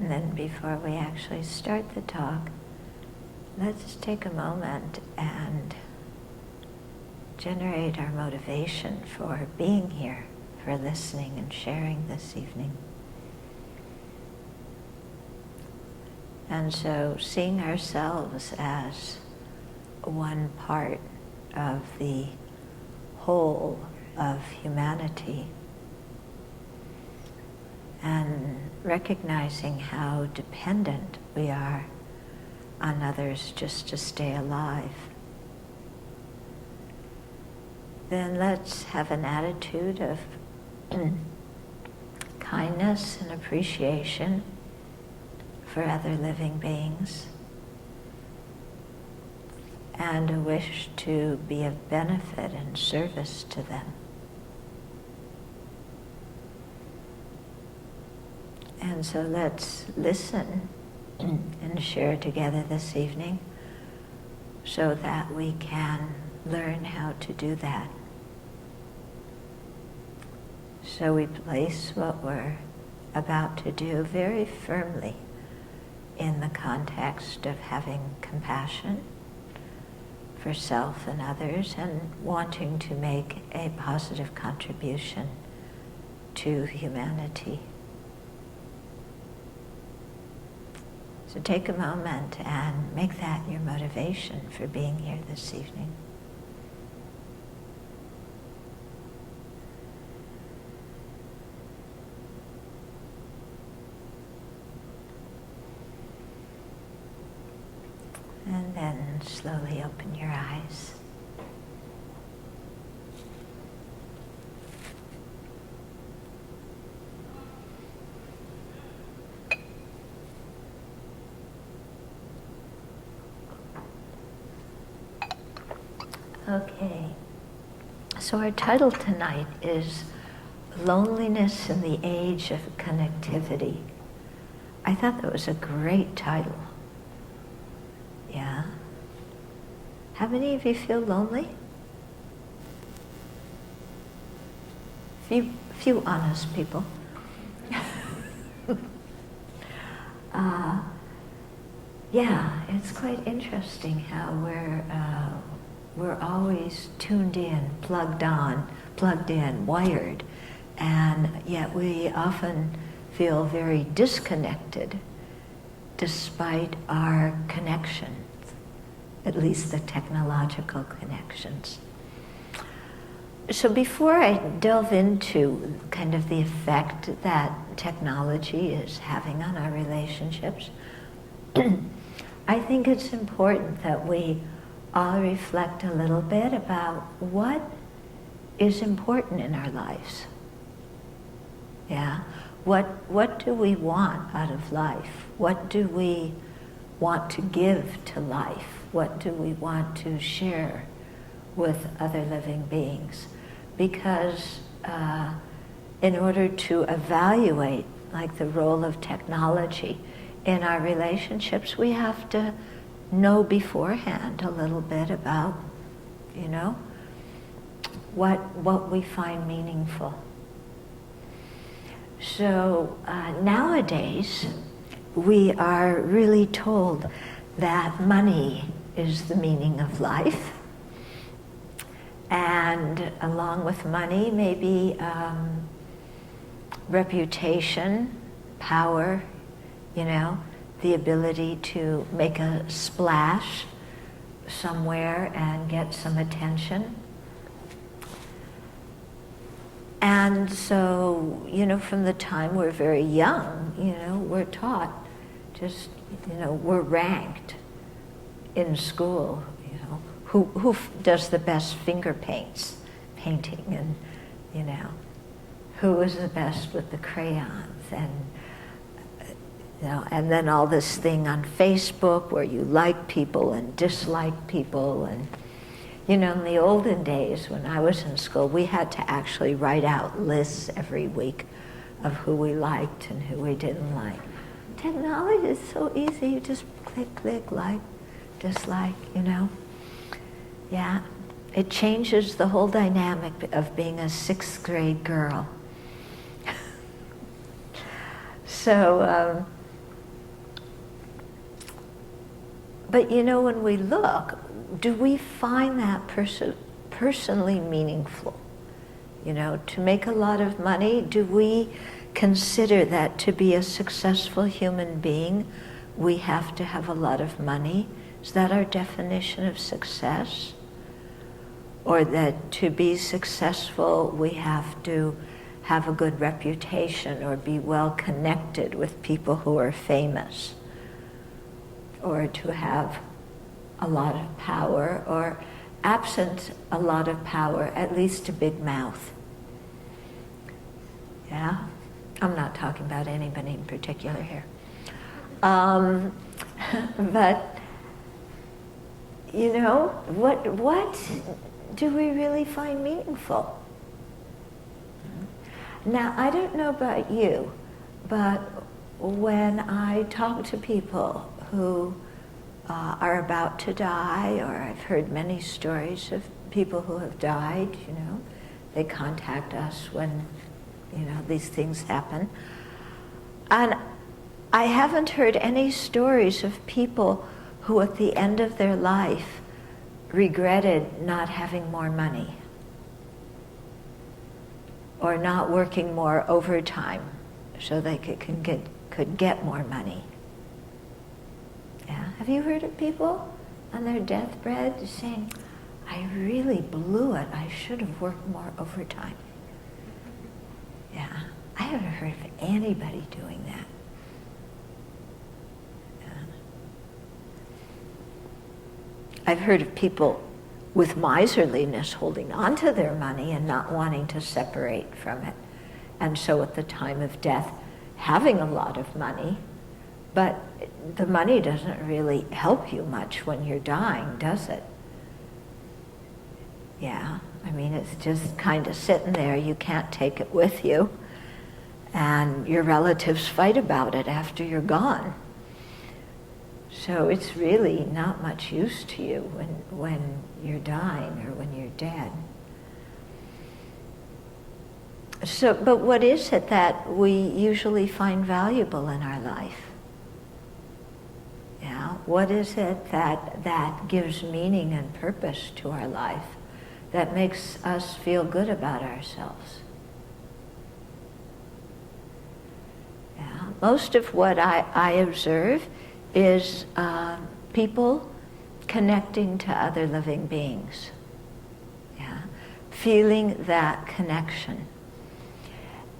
And then before we actually start the talk, let's take a moment and generate our motivation for being here, for listening and sharing this evening. And so seeing ourselves as one part of the whole of humanity, and recognizing how dependent we are on others just to stay alive. Then let's have an attitude of kindness and appreciation for other living beings, and a wish to be of benefit and service to them. And so let's listen and share together this evening so that we can learn how to do that. So we place what we're about to do very firmly in the context of having compassion for self and others and wanting to make a positive contribution to humanity. So take a moment and make that your motivation for being here this evening. And then slowly open your eyes. Okay, so our title tonight is Loneliness in the Age of Connectivity. I thought that was a great title. Yeah? How many of you feel lonely? Few honest people. Yeah, it's quite interesting how we're always tuned in, plugged in, wired, and yet we often feel very disconnected despite our connections, at least the technological connections. So before I delve into kind of the effect that technology is having on our relationships, I think it's important that we all reflect a little bit about what is important in our lives. Yeah? What do we want out of life? What do we want to give to life? What do we want to share with other living beings? Because in order to evaluate like the role of technology in our relationships, we have to know beforehand a little bit about, what we find meaningful. So nowadays, we are really told that money is the meaning of life. And along with money, maybe reputation, power, the ability to make a splash somewhere and get some attention. And so, from the time we're very young, we're taught we're ranked in school, who does the best finger painting, and, who is the best with the crayons, and then all this thing on Facebook where you like people and dislike people. And, in the olden days when I was in school, we had to actually write out lists every week of who we liked and who we didn't like. Technology is so easy. You just click, like, dislike, Yeah, it changes the whole dynamic of being a 6th grade girl. So, But you know, when we look, do we find that personally meaningful? You know, to make a lot of money, do we consider that to be a successful human being, we have to have a lot of money? Is that our definition of success? Or that to be successful, we have to have a good reputation or be well connected with people who are famous? Or to have a lot of power, or absent a lot of power, at least a big mouth? Yeah? I'm not talking about anybody in particular here. But, you know, what do we really find meaningful? Now, I don't know about you, but when I talk to people who are about to die, or I've heard many stories of people who have died, you know, they contact us when, you know, these things happen. And I haven't heard any stories of people who at the end of their life regretted not having more money or not working more overtime so they could get more money. Yeah. Have you heard of people on their deathbed saying, I really blew it, I should have worked more overtime? Yeah, I haven't heard of anybody doing that. Yeah. I've heard of people with miserliness holding on to their money and not wanting to separate from it. And so at the time of death, having a lot of money, but the money doesn't really help you much when you're dying, does it? Yeah, I mean, it's just kind of sitting there. You can't take it with you. And your relatives fight about it after you're gone. So it's really not much use to you when you're dying or when you're dead. So, but what is it that we usually find valuable in our life? Yeah, what is it that gives meaning and purpose to our life, that makes us feel good about ourselves? Yeah, most of what I observe is people connecting to other living beings. Yeah, feeling that connection.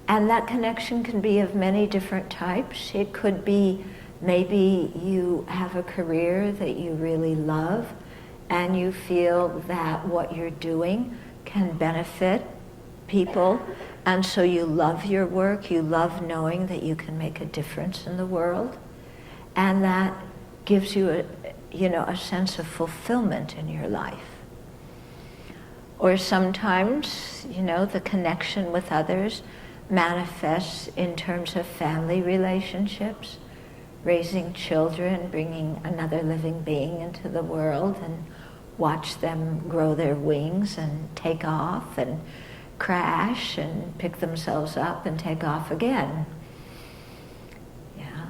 And that connection can be of many different types. It could be maybe you have a career that you really love and you feel that what you're doing can benefit people, and so you love your work, you love knowing that you can make a difference in the world, and that gives you a sense of fulfillment in your life. Or sometimes, the connection with others manifests in terms of family relationships, raising children, bringing another living being into the world and watch them grow their wings and take off and crash and pick themselves up and take off again. Yeah.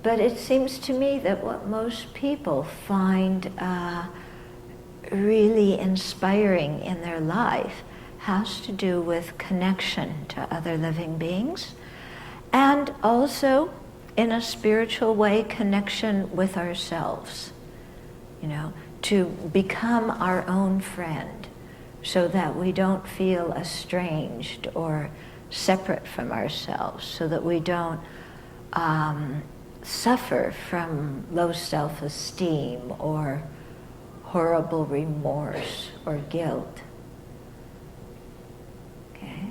But it seems to me that what most people find really inspiring in their life has to do with connection to other living beings, and also, in a spiritual way, connection with ourselves, to become our own friend so that we don't feel estranged or separate from ourselves, so that we don't suffer from low self-esteem or horrible remorse or guilt. Okay?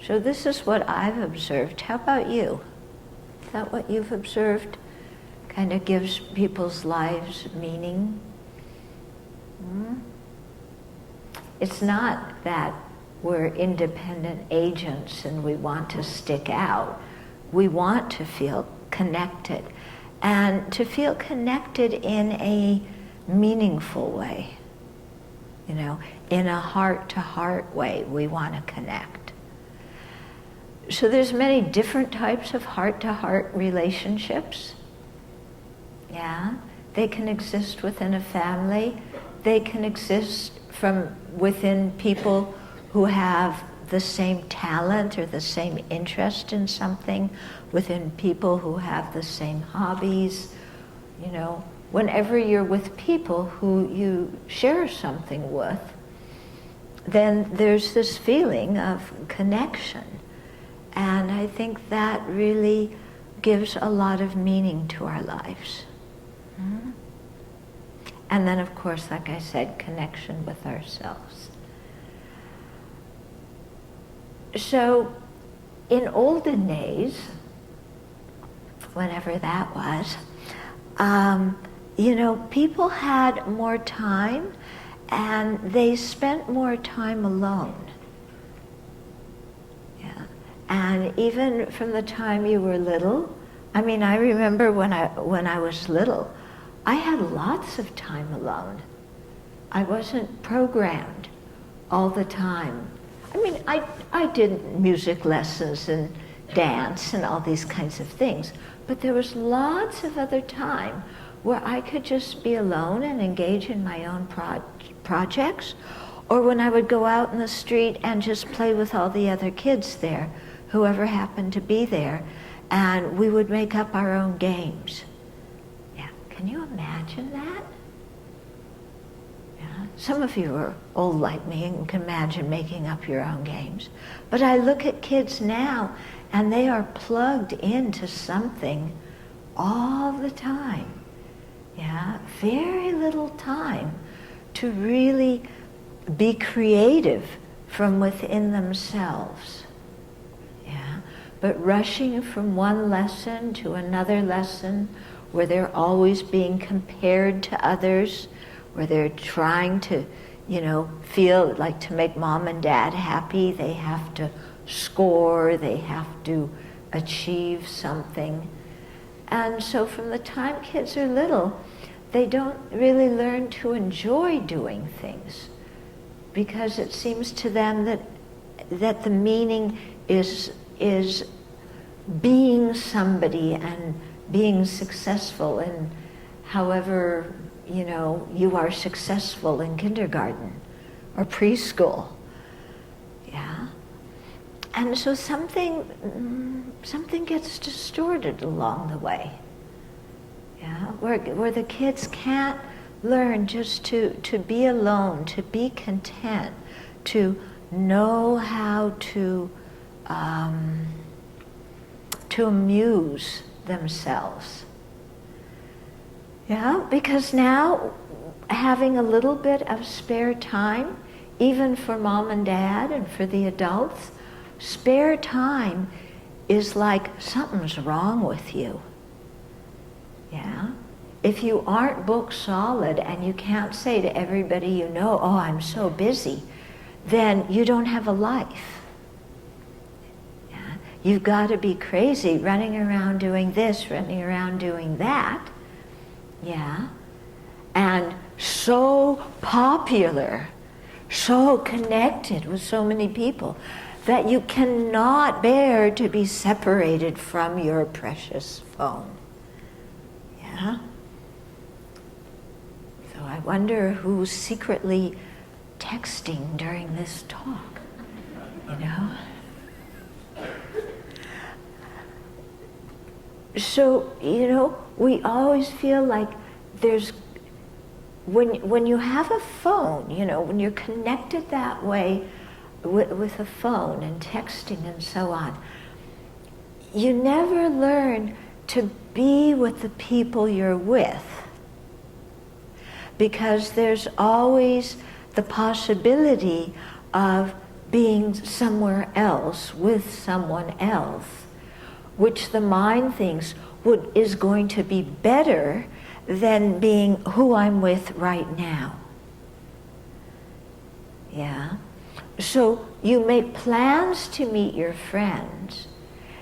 So this is what I've observed. How about you? Is that what you've observed? Kind of gives people's lives meaning? It's not that we're independent agents and we want to stick out. We want to feel connected, and to feel connected in a meaningful way. In a heart-to-heart way, we want to connect. So there's many different types of heart-to-heart relationships. Yeah, They can exist within a family. They can exist from within people who have the same talent or the same interest in something, within people who have the same hobbies. You know, whenever you're with people who you share something with, then there's this feeling of connection. And I think that really gives a lot of meaning to our lives. Mm-hmm. And then, of course, like I said, connection with ourselves. So, in olden days, whenever that was, you know, people had more time and they spent more time alone. Yeah. And even from the time you were little, I mean, I remember when I was little, I had lots of time alone. I wasn't programmed all the time. I mean, I did music lessons and dance and all these kinds of things, but there was lots of other time where I could just be alone and engage in my own projects, or when I would go out in the street and just play with all the other kids there, whoever happened to be there, and we would make up our own games. Yeah, can you imagine that? Yeah. Some of you are old like me and can imagine making up your own games. But I look at kids now and they are plugged into something all the time. Yeah, very little time to really be creative from within themselves. Yeah, but rushing from one lesson to another lesson, where they're always being compared to others, where they're trying to, you know, feel like to make mom and dad happy, they have to score, they have to achieve something. And so from the time kids are little, they don't really learn to enjoy doing things, because it seems to them that the meaning is being somebody and being successful in however, you know, you are successful in kindergarten or preschool. Yeah. And so something gets distorted along the way. Yeah, where the kids can't learn just to be alone, to be content, to know how to amuse themselves. Yeah, because now having a little bit of spare time, even for mom and dad and for the adults, spare time is like something's wrong with you. Yeah? If you aren't book solid and you can't say to everybody you know, oh, I'm so busy, then you don't have a life. Yeah? You've got to be crazy running around doing this, running around doing that. Yeah? And so popular, so connected with so many people that you cannot bear to be separated from your precious phone. Yeah? So I wonder who's secretly texting during this talk, you know? So, you know, we always feel like there's, when you have a phone, you know, when you're connected that way with a phone and texting and so on, you never learn to be with the people you're with, because there's always the possibility of being somewhere else with someone else, which the mind thinks is going to be better than being who I'm with right now. Yeah? So you make plans to meet your friends.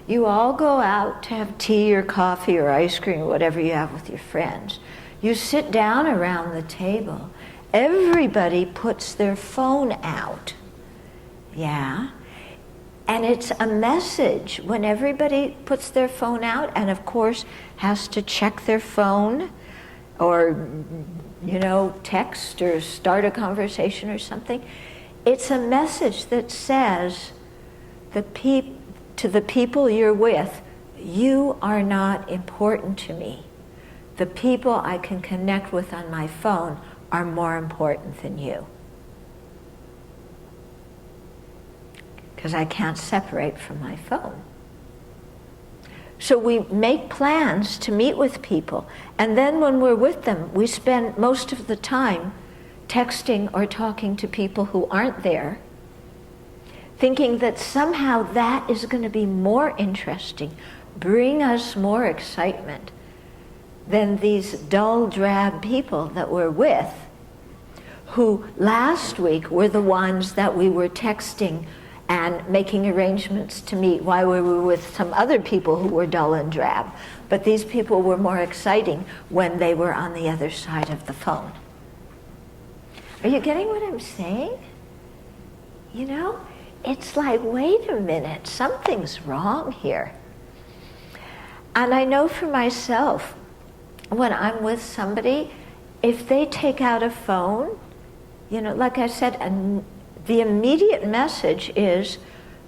You all go out to have tea or coffee or ice cream or whatever you have with your friends. You sit down around the table. Everybody puts their phone out. Yeah? And it's a message when everybody puts their phone out and, of course, has to check their phone or, text or start a conversation or something. It's a message that says to the people you're with, you are not important to me. The people I can connect with on my phone are more important than you. Because I can't separate from my phone. So we make plans to meet with people, and then when we're with them, we spend most of the time texting or talking to people who aren't there, thinking that somehow that is going to be more interesting, bring us more excitement than these dull, drab people that we're with, who last week were the ones that we were texting and making arrangements to meet while we were with some other people who were dull and drab. But these people were more exciting when they were on the other side of the phone. Are you getting what I'm saying? It's like, wait a minute, something's wrong here. And I know for myself, when I'm with somebody, if they take out a phone, like I said, and the immediate message is,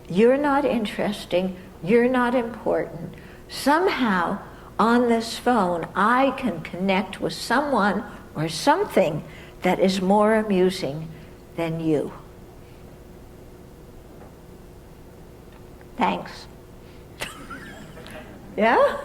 you're not interesting, you're not important. Somehow, on this phone, I can connect with someone or something that is more amusing than you. Thanks. Yeah?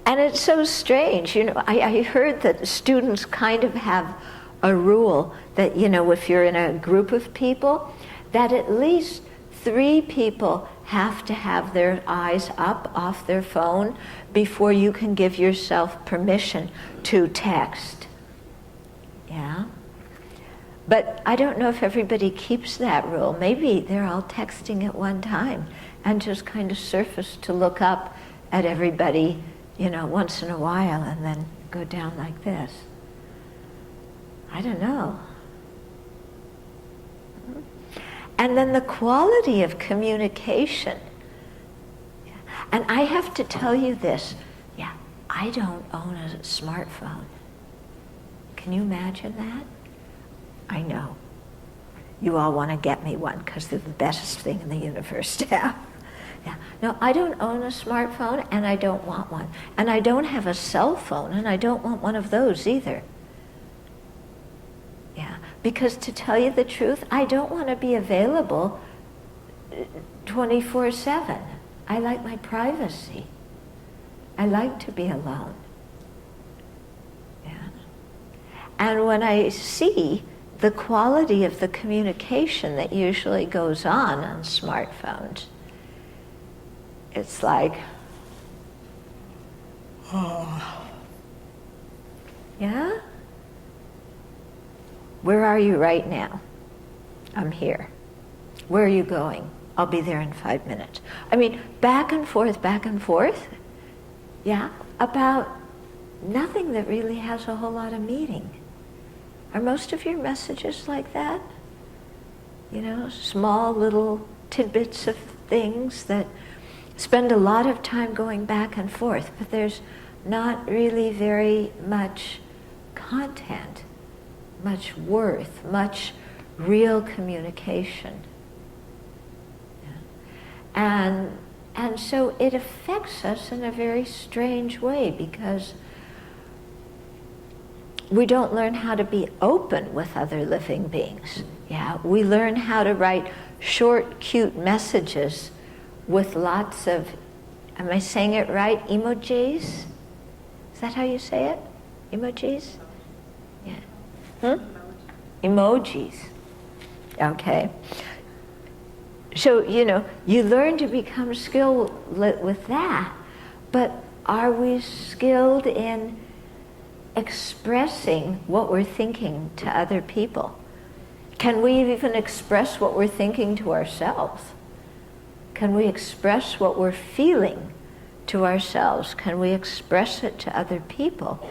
And it's so strange, I heard that students kind of have a rule that, if you're in a group of people, that at least 3 people have to have their eyes up off their phone before you can give yourself permission to text. Yeah? But I don't know if everybody keeps that rule. Maybe they're all texting at one time and just kind of surface to look up at everybody, once in a while and then go down like this. I don't know. And then the quality of communication. And I have to tell you this, I don't own a smartphone. Can you imagine that? I know. You all want to get me one because they're the best thing in the universe to have. Yeah. No, I don't own a smartphone and I don't want one. And I don't have a cell phone and I don't want one of those either. Yeah. Because to tell you the truth, I don't want to be available 24/7. I like my privacy. I like to be alone. Yeah. And when I see the quality of the communication that usually goes on smartphones, it's like, oh. Yeah? Where are you right now? I'm here. Where are you going? I'll be there in 5 minutes. I mean, back and forth, yeah, about nothing that really has a whole lot of meaning. Are most of your messages like that? Small little tidbits of things that spend a lot of time going back and forth, but there's not really very much content, much worth, much real communication. Yeah. And so it affects us in a very strange way because we don't learn how to be open with other living beings. Yeah, we learn how to write short, cute messages with lots of, am I saying it right, emojis? Is that how you say it? Emojis? Yeah. Emojis. Okay. So, you learn to become skilled with that, but are we skilled in expressing what we're thinking to other people? Can we even express what we're thinking to ourselves? Can we express what we're feeling to ourselves? Can we express it to other people?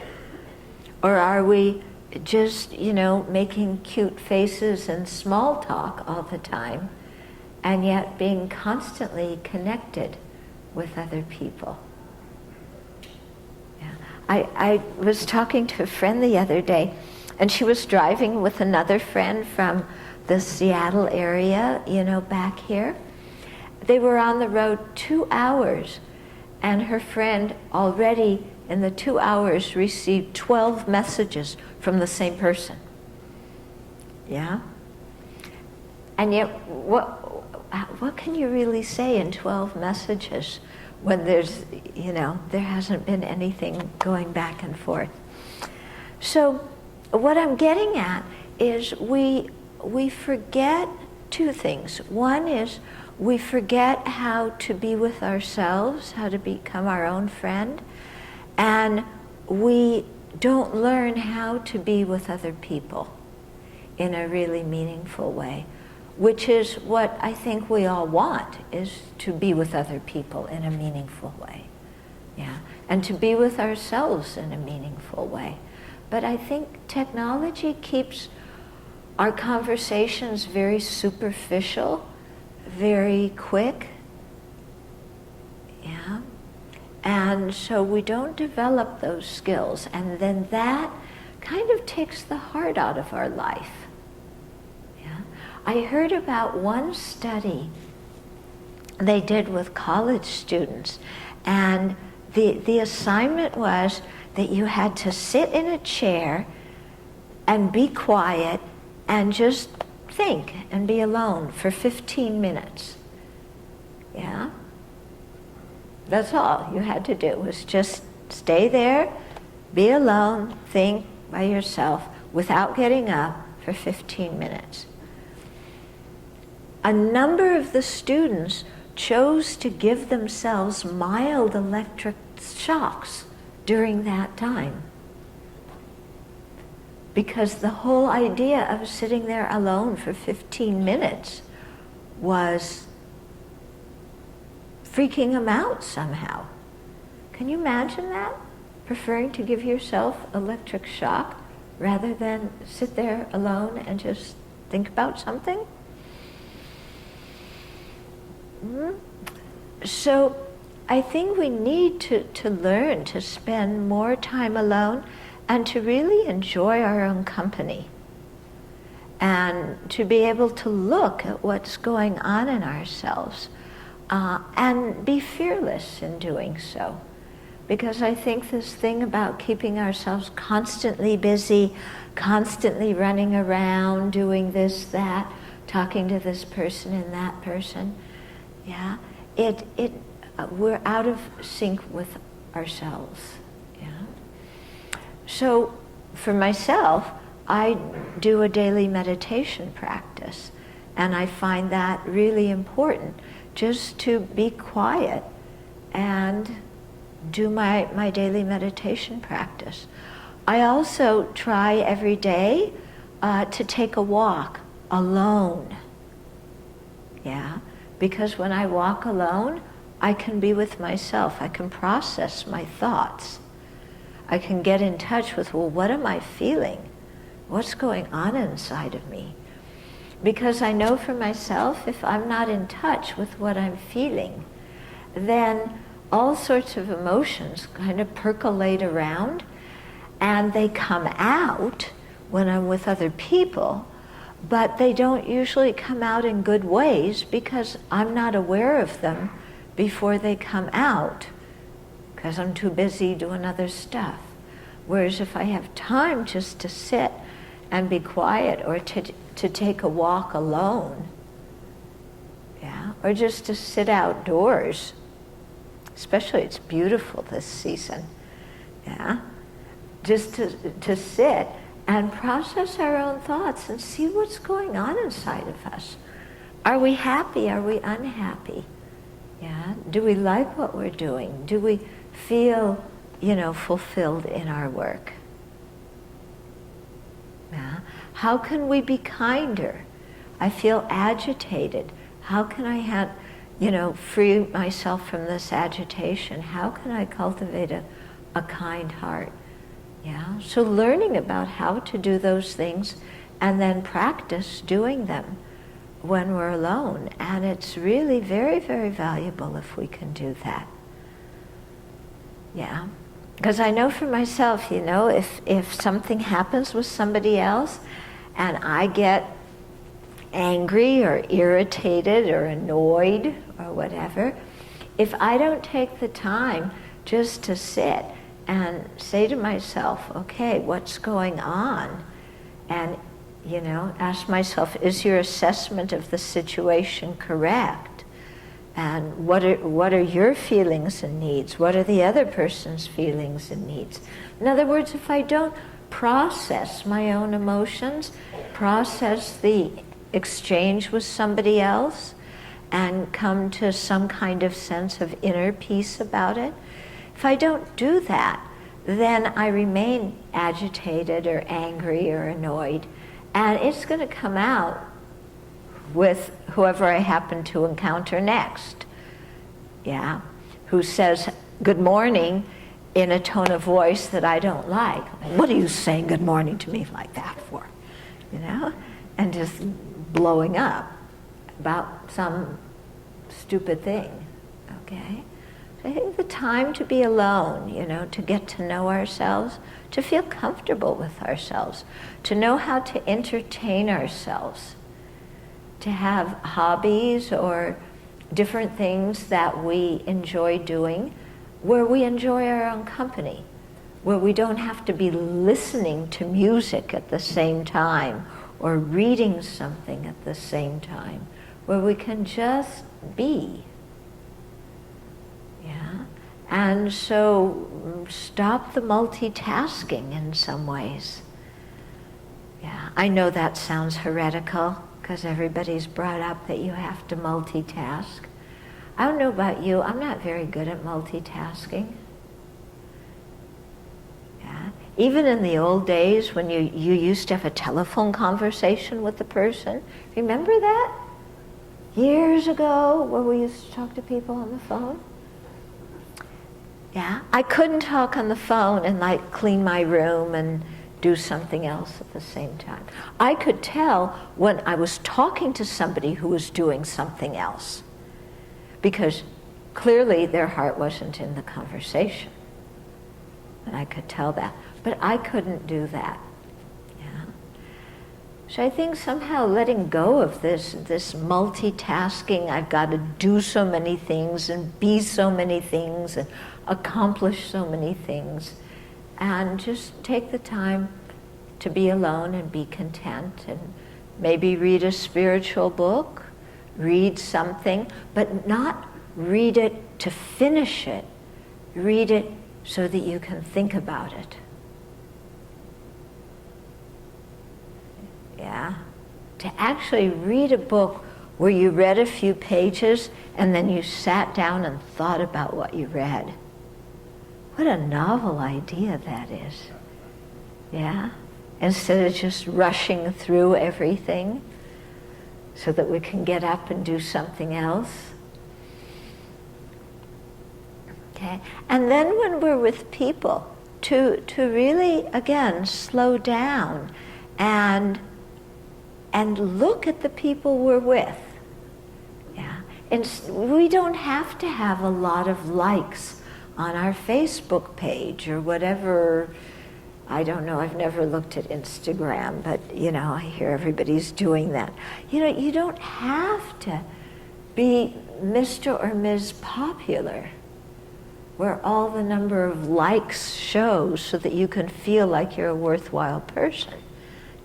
Or are we just, making cute faces and small talk all the time, and yet being constantly connected with other people? Yeah. I was talking to a friend the other day, and she was driving with another friend from the Seattle area, back here. They were on the road 2 hours, and her friend already in the 2 hours received 12 messages from the same person. Yeah? And yet, what can you really say in 12 messages when there's, there hasn't been anything going back and forth? So what I'm getting at is we forget two things. One is we forget how to be with ourselves, how to become our own friend, and we don't learn how to be with other people in a really meaningful way, which is what I think we all want, is to be with other people in a meaningful way. Yeah, and to be with ourselves in a meaningful way. But I think technology keeps our conversations very superficial, very quick. Yeah. And so we don't develop those skills, and then that kind of takes the heart out of our life. Yeah. I heard about one study they did with college students, and the assignment was that you had to sit in a chair and be quiet and just think and be alone for 15 minutes. Yeah? That's all you had to do, was just stay there, be alone, think by yourself without getting up for 15 minutes. A number of the students chose to give themselves mild electric shocks during that time, because the whole idea of sitting there alone for 15 minutes was freaking them out somehow. Can you imagine that? Preferring to give yourself electric shock rather than sit there alone and just think about something? So I think we need to learn to spend more time alone and to really enjoy our own company, and to be able to look at what's going on in ourselves, and be fearless in doing so. Because I think this thing about keeping ourselves constantly busy, constantly running around, doing this, that, talking to this person and that person, yeah, we're out of sync with ourselves. Yeah. So for myself, I do a daily meditation practice, and I find that really important, just to be quiet and do my daily meditation practice. I also try every day to take a walk alone. Yeah, because when I walk alone, I can be with myself. I can process my thoughts. I can get in touch with, well, what am I feeling? What's going on inside of me? Because I know for myself, if I'm not in touch with what I'm feeling, then all sorts of emotions kind of percolate around, and they come out when I'm with other people, but they don't usually come out in good ways because I'm not aware of them before they come out, because I'm too busy doing other stuff. Whereas if I have time just to sit and be quiet, or to take a walk alone, yeah, or just to sit outdoors, especially it's beautiful this season, yeah, just to sit and process our own thoughts and see what's going on inside of us. Are we happy? Are we unhappy? Yeah, do we like what we're doing? Do we feel, fulfilled in our work? Yeah. How can we be kinder? I feel agitated. How can I free myself from this agitation? How can I cultivate a kind heart? Yeah. So learning about how to do those things and then practice doing them when we're alone. And it's really very, very valuable if we can do that. Yeah. Because I know for myself, you know, if something happens with somebody else and I get angry or irritated or annoyed or whatever, if I don't take the time just to sit and say to myself, okay, what's going on? And, you know, ask myself, is your assessment of the situation correct? And what are your feelings and needs? What are the other person's feelings and needs? In other words, if I don't process my own emotions, process the exchange with somebody else, and come to some kind of sense of inner peace about it, if I don't do that, then I remain agitated or angry or annoyed, and it's going to come out with whoever I happen to encounter next, yeah, who says good morning in a tone of voice that I don't like. What are you saying good morning to me like that for? You know, and just blowing up about some stupid thing, okay? So I think the time to be alone, you know, to get to know ourselves, to feel comfortable with ourselves, to know how to entertain ourselves, to have hobbies or different things that we enjoy doing where we enjoy our own company, where we don't have to be listening to music at the same time or reading something at the same time, where we can just be. Yeah? And so stop the multitasking in some ways. Yeah, I know that sounds heretical because everybody's brought up that you have to multitask. I don't know about you, I'm not very good at multitasking. Yeah. Even in the old days when you used to have a telephone conversation with the person, remember that? Years ago, where we used to talk to people on the phone. Yeah, I couldn't talk on the phone and like clean my room and do something else at the same time. I could tell when I was talking to somebody who was doing something else, because clearly their heart wasn't in the conversation. And I could tell that, but I couldn't do that. Yeah. So I think somehow letting go of this multitasking, I've got to do so many things and be so many things and accomplish so many things, and just take the time to be alone and be content, and maybe read a spiritual book, read something, but not read it to finish it. Read it so that you can think about it. Yeah? To actually read a book where you read a few pages and then you sat down and thought about what you read. What a novel idea that is. Yeah? Instead of just rushing through everything so that we can get up and do something else. Okay? And then when we're with people, to really, again, slow down and look at the people we're with. Yeah? And we don't have to have a lot of likes on our Facebook page or whatever. I don't know, I've never looked at Instagram, but you know, I hear everybody's doing that. You know, you don't have to be Mr. or Ms. Popular, where all the number of likes shows so that you can feel like you're a worthwhile person.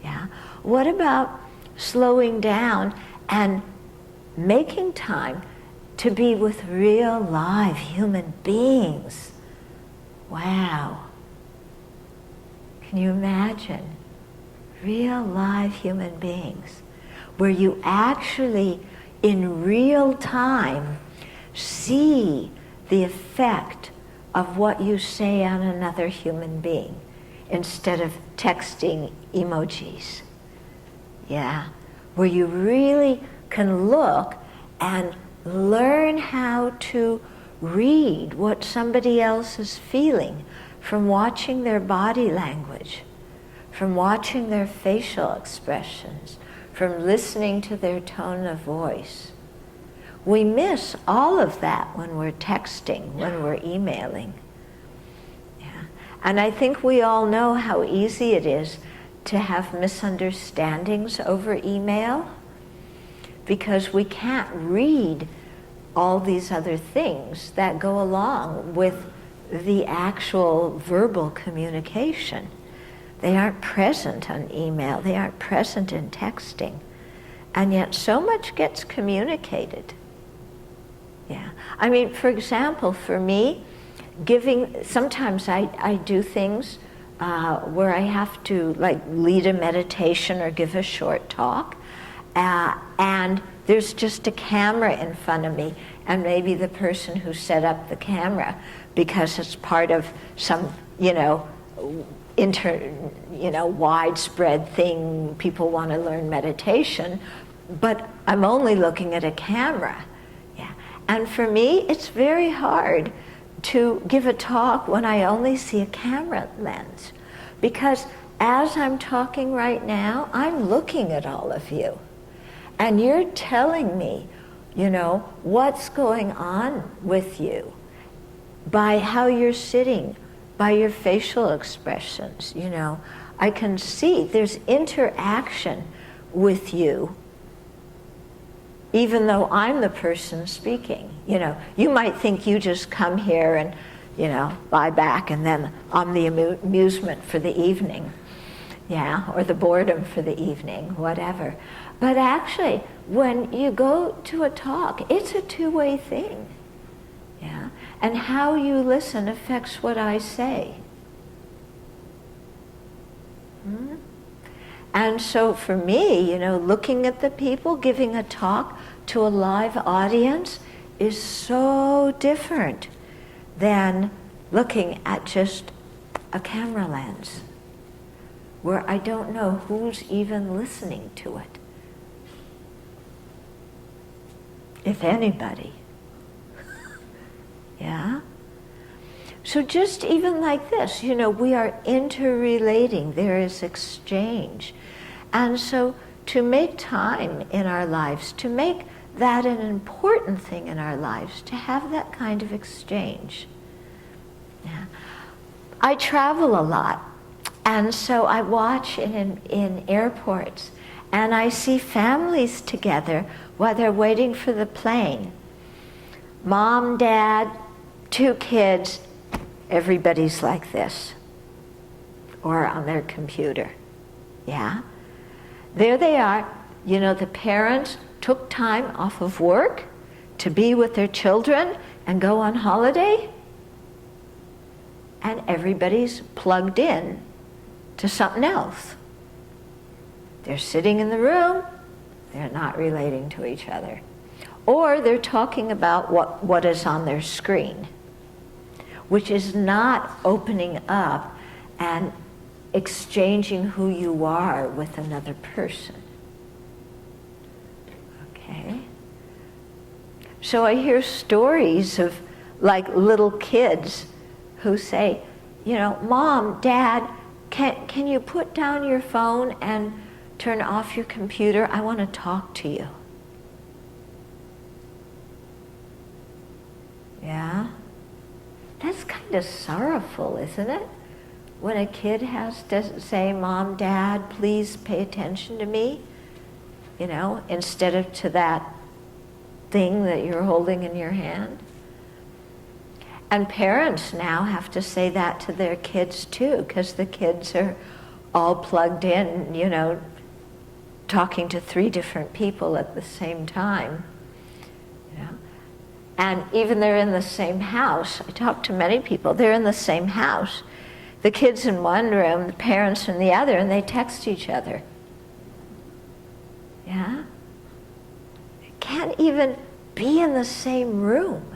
Yeah? What about slowing down and making time to be with real live human beings? Wow. Can you imagine? Real live human beings, where you actually, in real time, see the effect of what you say on another human being, instead of texting emojis. Yeah? Where you really can look and learn how to read what somebody else is feeling from watching their body language, from watching their facial expressions, from listening to their tone of voice. We miss all of that when we're texting, when we're emailing. Yeah. And I think we all know how easy it is to have misunderstandings over email, because we can't read all these other things that go along with the actual verbal communication. They aren't present on email, they aren't present in texting. And yet so much gets communicated. Yeah. I mean, for example, for me, sometimes I do things where I have to like lead a meditation or give a short talk, and there's just a camera in front of me, and maybe the person who set up the camera, because it's part of some, widespread thing, people want to learn meditation, but I'm only looking at a camera. Yeah. And for me, it's very hard to give a talk when I only see a camera lens, because as I'm talking right now, I'm looking at all of you, and you're telling me, what's going on with you by how you're sitting, by your facial expressions. I can see there's interaction with you, even though I'm the person speaking. You might think you just come here and, lie back, and then I'm the amusement for the evening, or the boredom for the evening, whatever. But actually, when you go to a talk, it's a two-way thing, and how you listen affects what I say. And so for me, looking at the people, giving a talk to a live audience is so different than looking at just a camera lens, where I don't know who's even listening to it, if anybody. Yeah? So just even like this, we are interrelating, there is exchange. And so to make time in our lives, to make that an important thing in our lives, to have that kind of exchange. Yeah. I travel a lot, and so I watch in airports, and I see families together while they're waiting for the plane. Mom, dad, 2 kids, everybody's like this, or on their computer. Yeah? There they are. The parents took time off of work to be with their children and go on holiday, and everybody's plugged in to something else. They're sitting in the room, they're not relating to each other. Or they're talking about what is on their screen, which is not opening up and exchanging who you are with another person. Okay? So I hear stories of like little kids who say, Mom, Dad, can you put down your phone and turn off your computer? I want to talk to you. Yeah? That's kind of sorrowful, isn't it? When a kid has to say, Mom, Dad, please pay attention to me, instead of to that thing that you're holding in your hand. And parents now have to say that to their kids too, because the kids are all plugged in, talking to 3 different people at the same time. And even they're in the same house. I talk to many people, they're in the same house. The kids in one room, the parents in the other, and they text each other. Yeah? They can't even be in the same room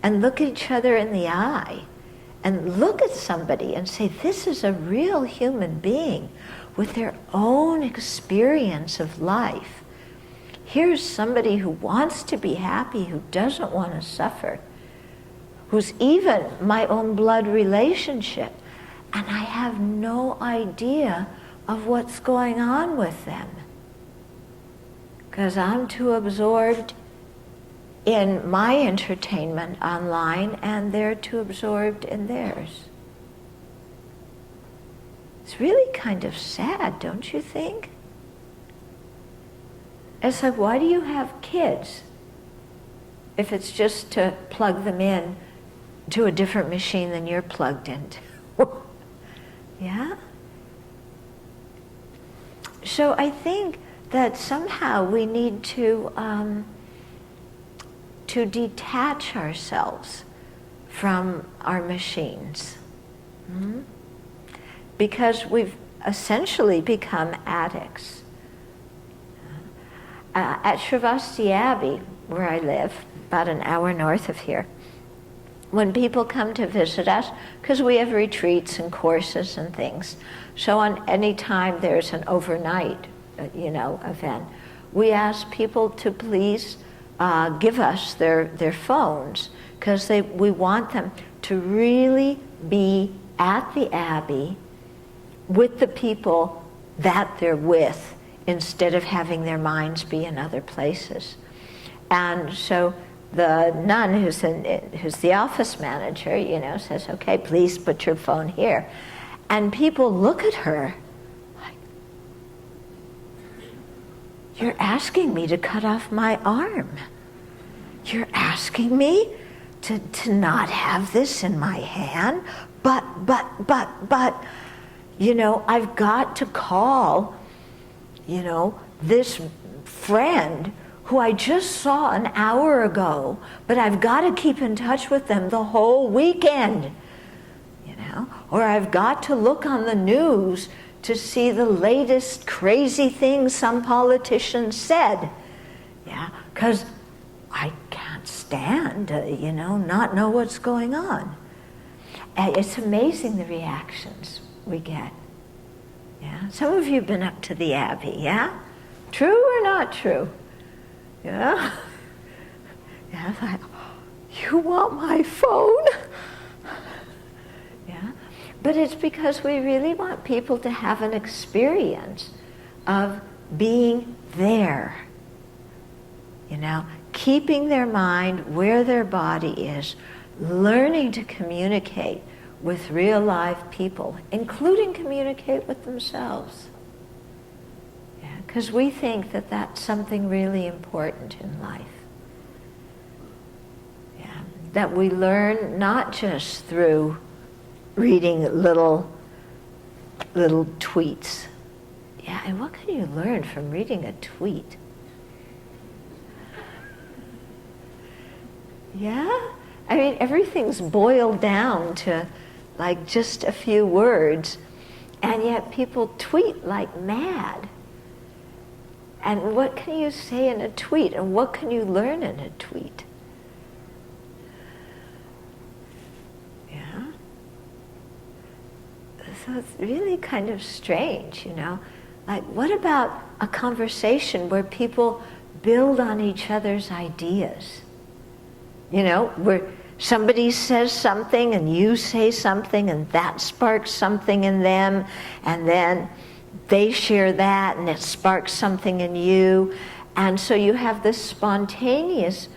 and look at each other in the eye and look at somebody and say, this is a real human being with their own experience of life. Here's somebody who wants to be happy, who doesn't want to suffer, who's even my own blood relationship, and I have no idea of what's going on with them, because I'm too absorbed in my entertainment online and they're too absorbed in theirs. It's really kind of sad, don't you think? It's like, why do you have kids if it's just to plug them in to a different machine than you're plugged into? Yeah? So I think that somehow we need to detach ourselves from our machines. Mm-hmm. Because we've essentially become addicts. At Sravasti Abbey, where I live, about an hour north of here, when people come to visit us, because we have retreats and courses and things, so on any time there's an overnight, event, we ask people to please give us their phones, because we want them to really be at the Abbey with the people that they're with, instead of having their minds be in other places. And so the nun who's the office manager, says, okay, please put your phone here. And people look at her like, you're asking me to cut off my arm. You're asking me to not have this in my hand? But, I've got to call, this friend who I just saw an hour ago, but I've got to keep in touch with them the whole weekend, or I've got to look on the news to see the latest crazy things some politician said, because I can't stand to, not know what's going on. It's amazing the reactions we get. Yeah, some of you have been up to the Abbey, yeah? True or not true? Yeah? Yeah, it's like, you want my phone? Yeah? But it's because we really want people to have an experience of being there. Keeping their mind where their body is, learning to communicate with real live people, including communicate with themselves. Because we think that that's something really important in life. That we learn not just through reading little tweets. Yeah, and what can you learn from reading a tweet? Yeah? I mean, everything's boiled down to like just a few words, and yet people tweet like mad. And what can you say in a tweet? And what can you learn in a tweet? Yeah? So it's really kind of strange, Like, what about a conversation where people build on each other's ideas? Where somebody says something and you say something and that sparks something in them, and then they share that and it sparks something in you. And so you have this spontaneous,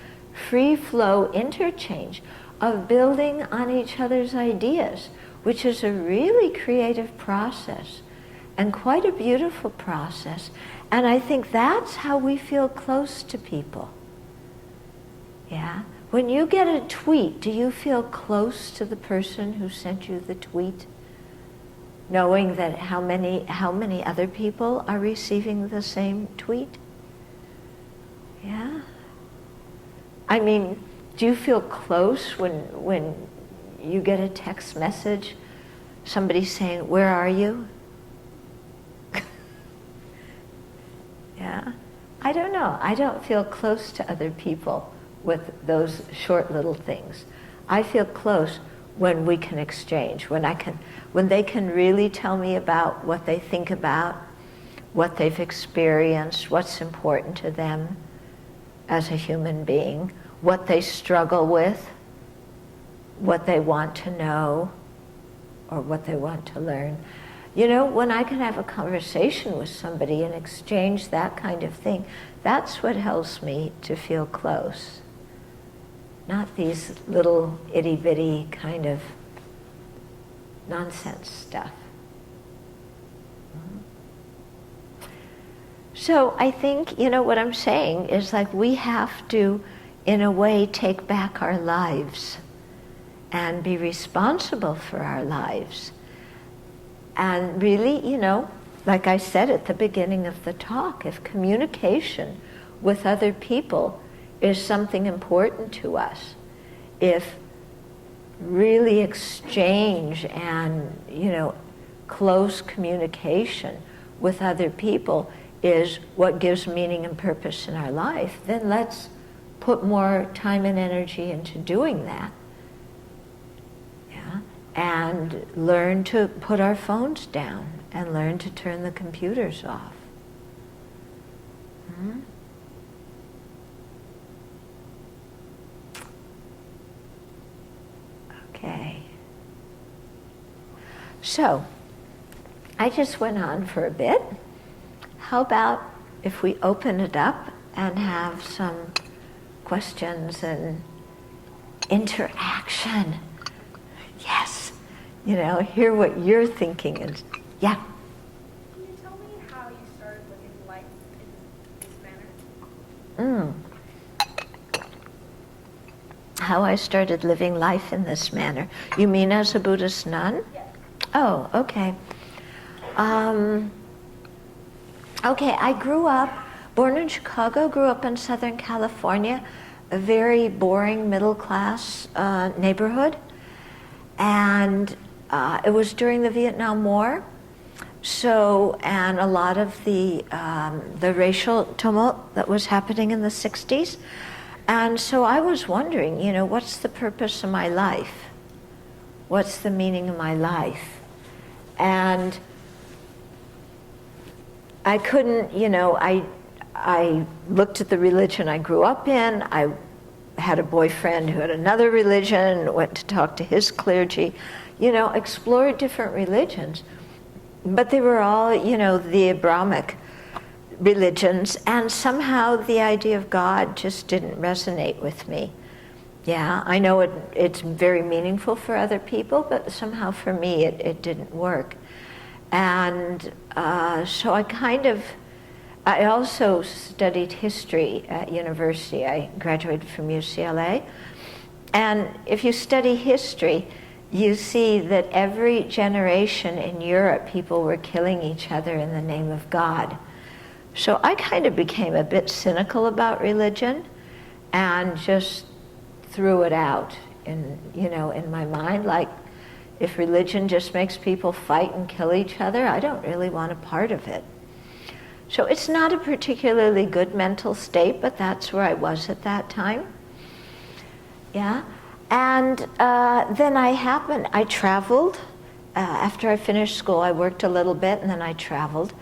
free flow interchange of building on each other's ideas, which is a really creative process and quite a beautiful process. And I think that's how we feel close to people. Yeah? When you get a tweet, do you feel close to the person who sent you the tweet? Knowing that how many other people are receiving the same tweet? Yeah? I mean, do you feel close when you get a text message, somebody saying, "Where are you?" Yeah? I don't know. I don't feel close to other people with those short little things. I feel close when we can exchange, when they can really tell me about what they think about, what they've experienced, what's important to them as a human being, what they struggle with, what they want to know, or what they want to learn. When I can have a conversation with somebody and exchange that kind of thing, that's what helps me to feel close. Not these little itty-bitty kind of nonsense stuff. So I think, what I'm saying is like we have to, in a way, take back our lives and be responsible for our lives. And really, like I said at the beginning of the talk, if communication with other people is something important to us, if really exchange and, close communication with other people is what gives meaning and purpose in our life, then let's put more time and energy into doing that. Yeah? And learn to put our phones down and learn to turn the computers off. Hmm? Okay. So, I just went on for a bit. How about if we open it up and have some questions and interaction? Yes. Hear what you're thinking. Yeah. Can you tell me how you started living life in this manner? How I started living life in this manner. You mean as a Buddhist nun? Yes. Oh, okay. Okay, I grew up, born in Chicago, grew up in Southern California, a very boring middle-class neighborhood. And it was during the Vietnam War. So, and a lot of the racial tumult that was happening in the 60s. And so I was wondering, what's the purpose of my life? What's the meaning of my life? And I couldn't, I looked at the religion I grew up in. I had a boyfriend who had another religion, went to talk to his clergy, explored different religions. But they were all, the Abrahamic religions, and somehow the idea of God just didn't resonate with me. Yeah, I know it's very meaningful for other people, but somehow for me it didn't work. And so I also studied history at university. I graduated from UCLA. And if you study history, you see that every generation in Europe, people were killing each other in the name of God. So I kind of became a bit cynical about religion and just threw it out in my mind. Like, if religion just makes people fight and kill each other, I don't really want a part of it. So it's not a particularly good mental state, but that's where I was at that time. Yeah. And then I traveled. After I finished school, I worked a little bit, and then I traveled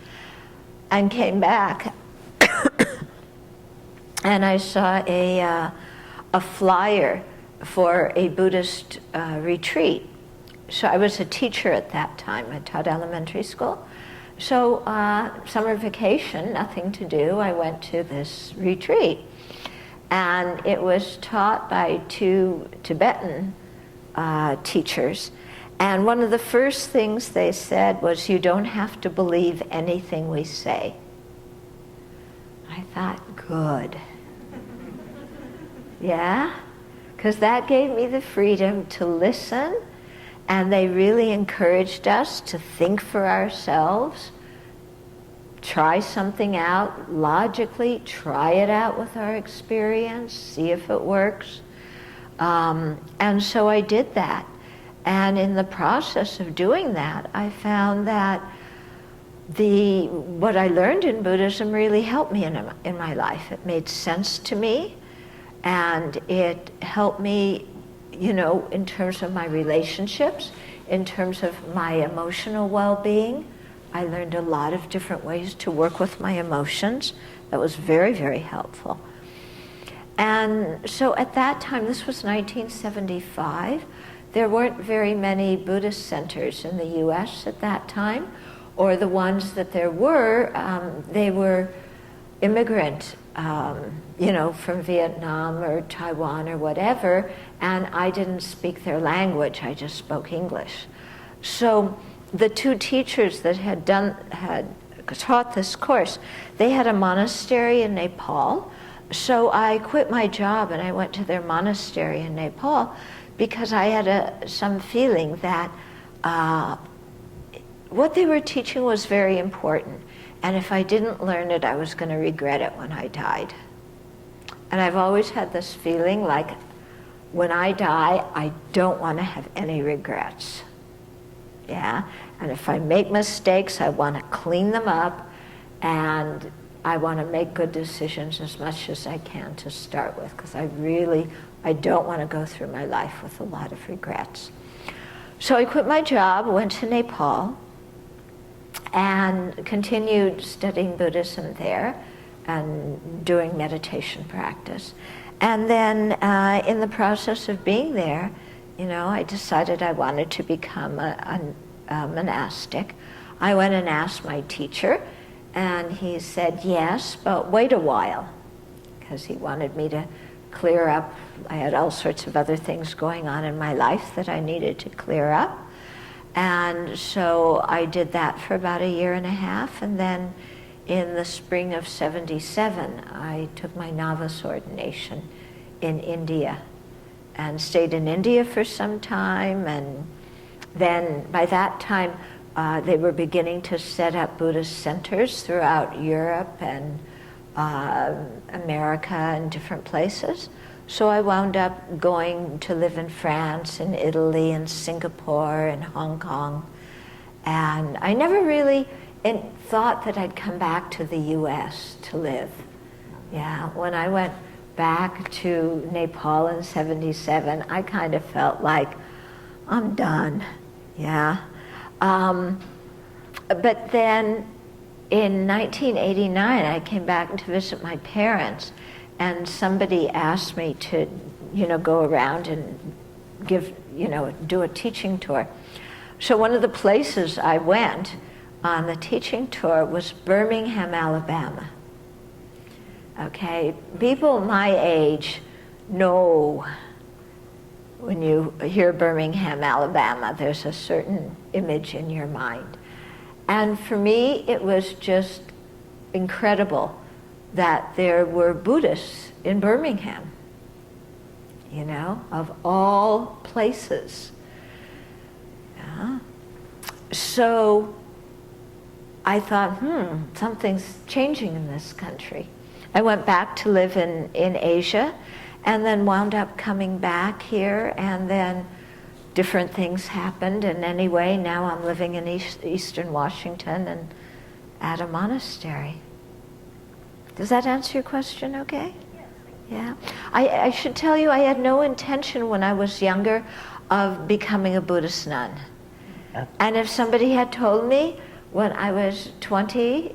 and came back. And I saw a flyer for a Buddhist retreat. So I was a teacher at that time. I taught elementary school. So summer vacation, nothing to do, I went to this retreat. And it was taught by two Tibetan teachers. And one of the first things they said was, you don't have to believe anything we say. I thought, good. Yeah? Because that gave me the freedom to listen, and they really encouraged us to think for ourselves, try something out logically, try it out with our experience, see if it works. And so I did that. And in the process of doing that, I found that what I learned in Buddhism really helped me in my life. It made sense to me, and it helped me, in terms of my relationships, in terms of my emotional well-being. I learned a lot of different ways to work with my emotions. That was very, very helpful. And so at that time, this was 1975, there weren't very many Buddhist centers in the US at that time, or the ones that there were, they were immigrant, from Vietnam or Taiwan or whatever, and I didn't speak their language, I just spoke English. So the two teachers that had taught this course. They had a monastery in Nepal, so I quit my job and I went to their monastery in Nepal because I had some feeling that what they were teaching was very important, and if I didn't learn it, I was going to regret it when I died. And I've always had this feeling like when I die, I don't want to have any regrets. Yeah? And if I make mistakes, I want to clean them up, and I want to make good decisions as much as I can to start with, because I don't want to go through my life with a lot of regrets. So I quit my job, went to Nepal, and continued studying Buddhism there and doing meditation practice. And then in the process of being there, I decided I wanted to become a monastic. I went and asked my teacher, and he said yes, but wait a while, because he wanted me to clear up. I had all sorts of other things going on in my life that I needed to clear up. And so I did that for about 1.5 years, and then in the spring of 1977, I took my novice ordination in India and stayed in India for some time. And then by that time, they were beginning to set up Buddhist centers throughout Europe and America and different places. So I wound up going to live in France and Italy and Singapore and Hong Kong. And I never really thought that I'd come back to the US to live. Yeah, when I went back to Nepal in 1977, I kind of felt like, I'm done, yeah. But then in 1989, I came back to visit my parents, and somebody asked me to, go around and do a teaching tour. So one of the places I went on the teaching tour was Birmingham, Alabama. Okay, people my age know when you hear Birmingham, Alabama, there's a certain image in your mind. And for me, it was just incredible that there were Buddhists in Birmingham, of all places. Yeah. So I thought, something's changing in this country. I went back to live in Asia, and then wound up coming back here, and then different things happened, and anyway, now I'm living in Eastern Washington and at a monastery. Does that answer your question okay? Yeah. I should tell you, I had no intention when I was younger of becoming a Buddhist nun. And if somebody had told me when I was 20,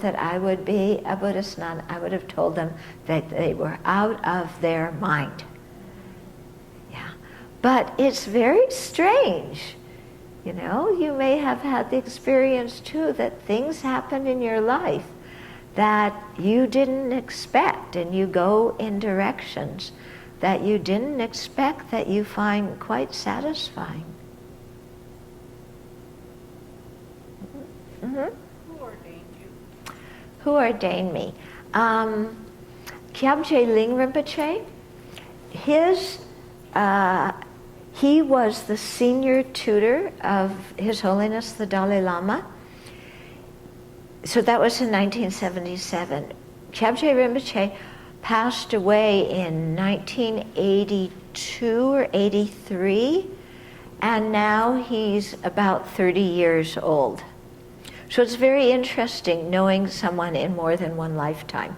that I would be a Buddhist nun, I would have told them that they were out of their mind. Yeah. But it's very strange. You may have had the experience too that things happen in your life that you didn't expect, and you go in directions that you didn't expect that you find quite satisfying. Mm-hmm. Who ordained you? Who ordained me? Kyabje Ling Rinpoche, he was the senior tutor of His Holiness the Dalai Lama. So that was in 1977. Kyabje Rinpoche passed away in 1982 or 83, and now he's about 30 years old. So it's very interesting knowing someone in more than one lifetime.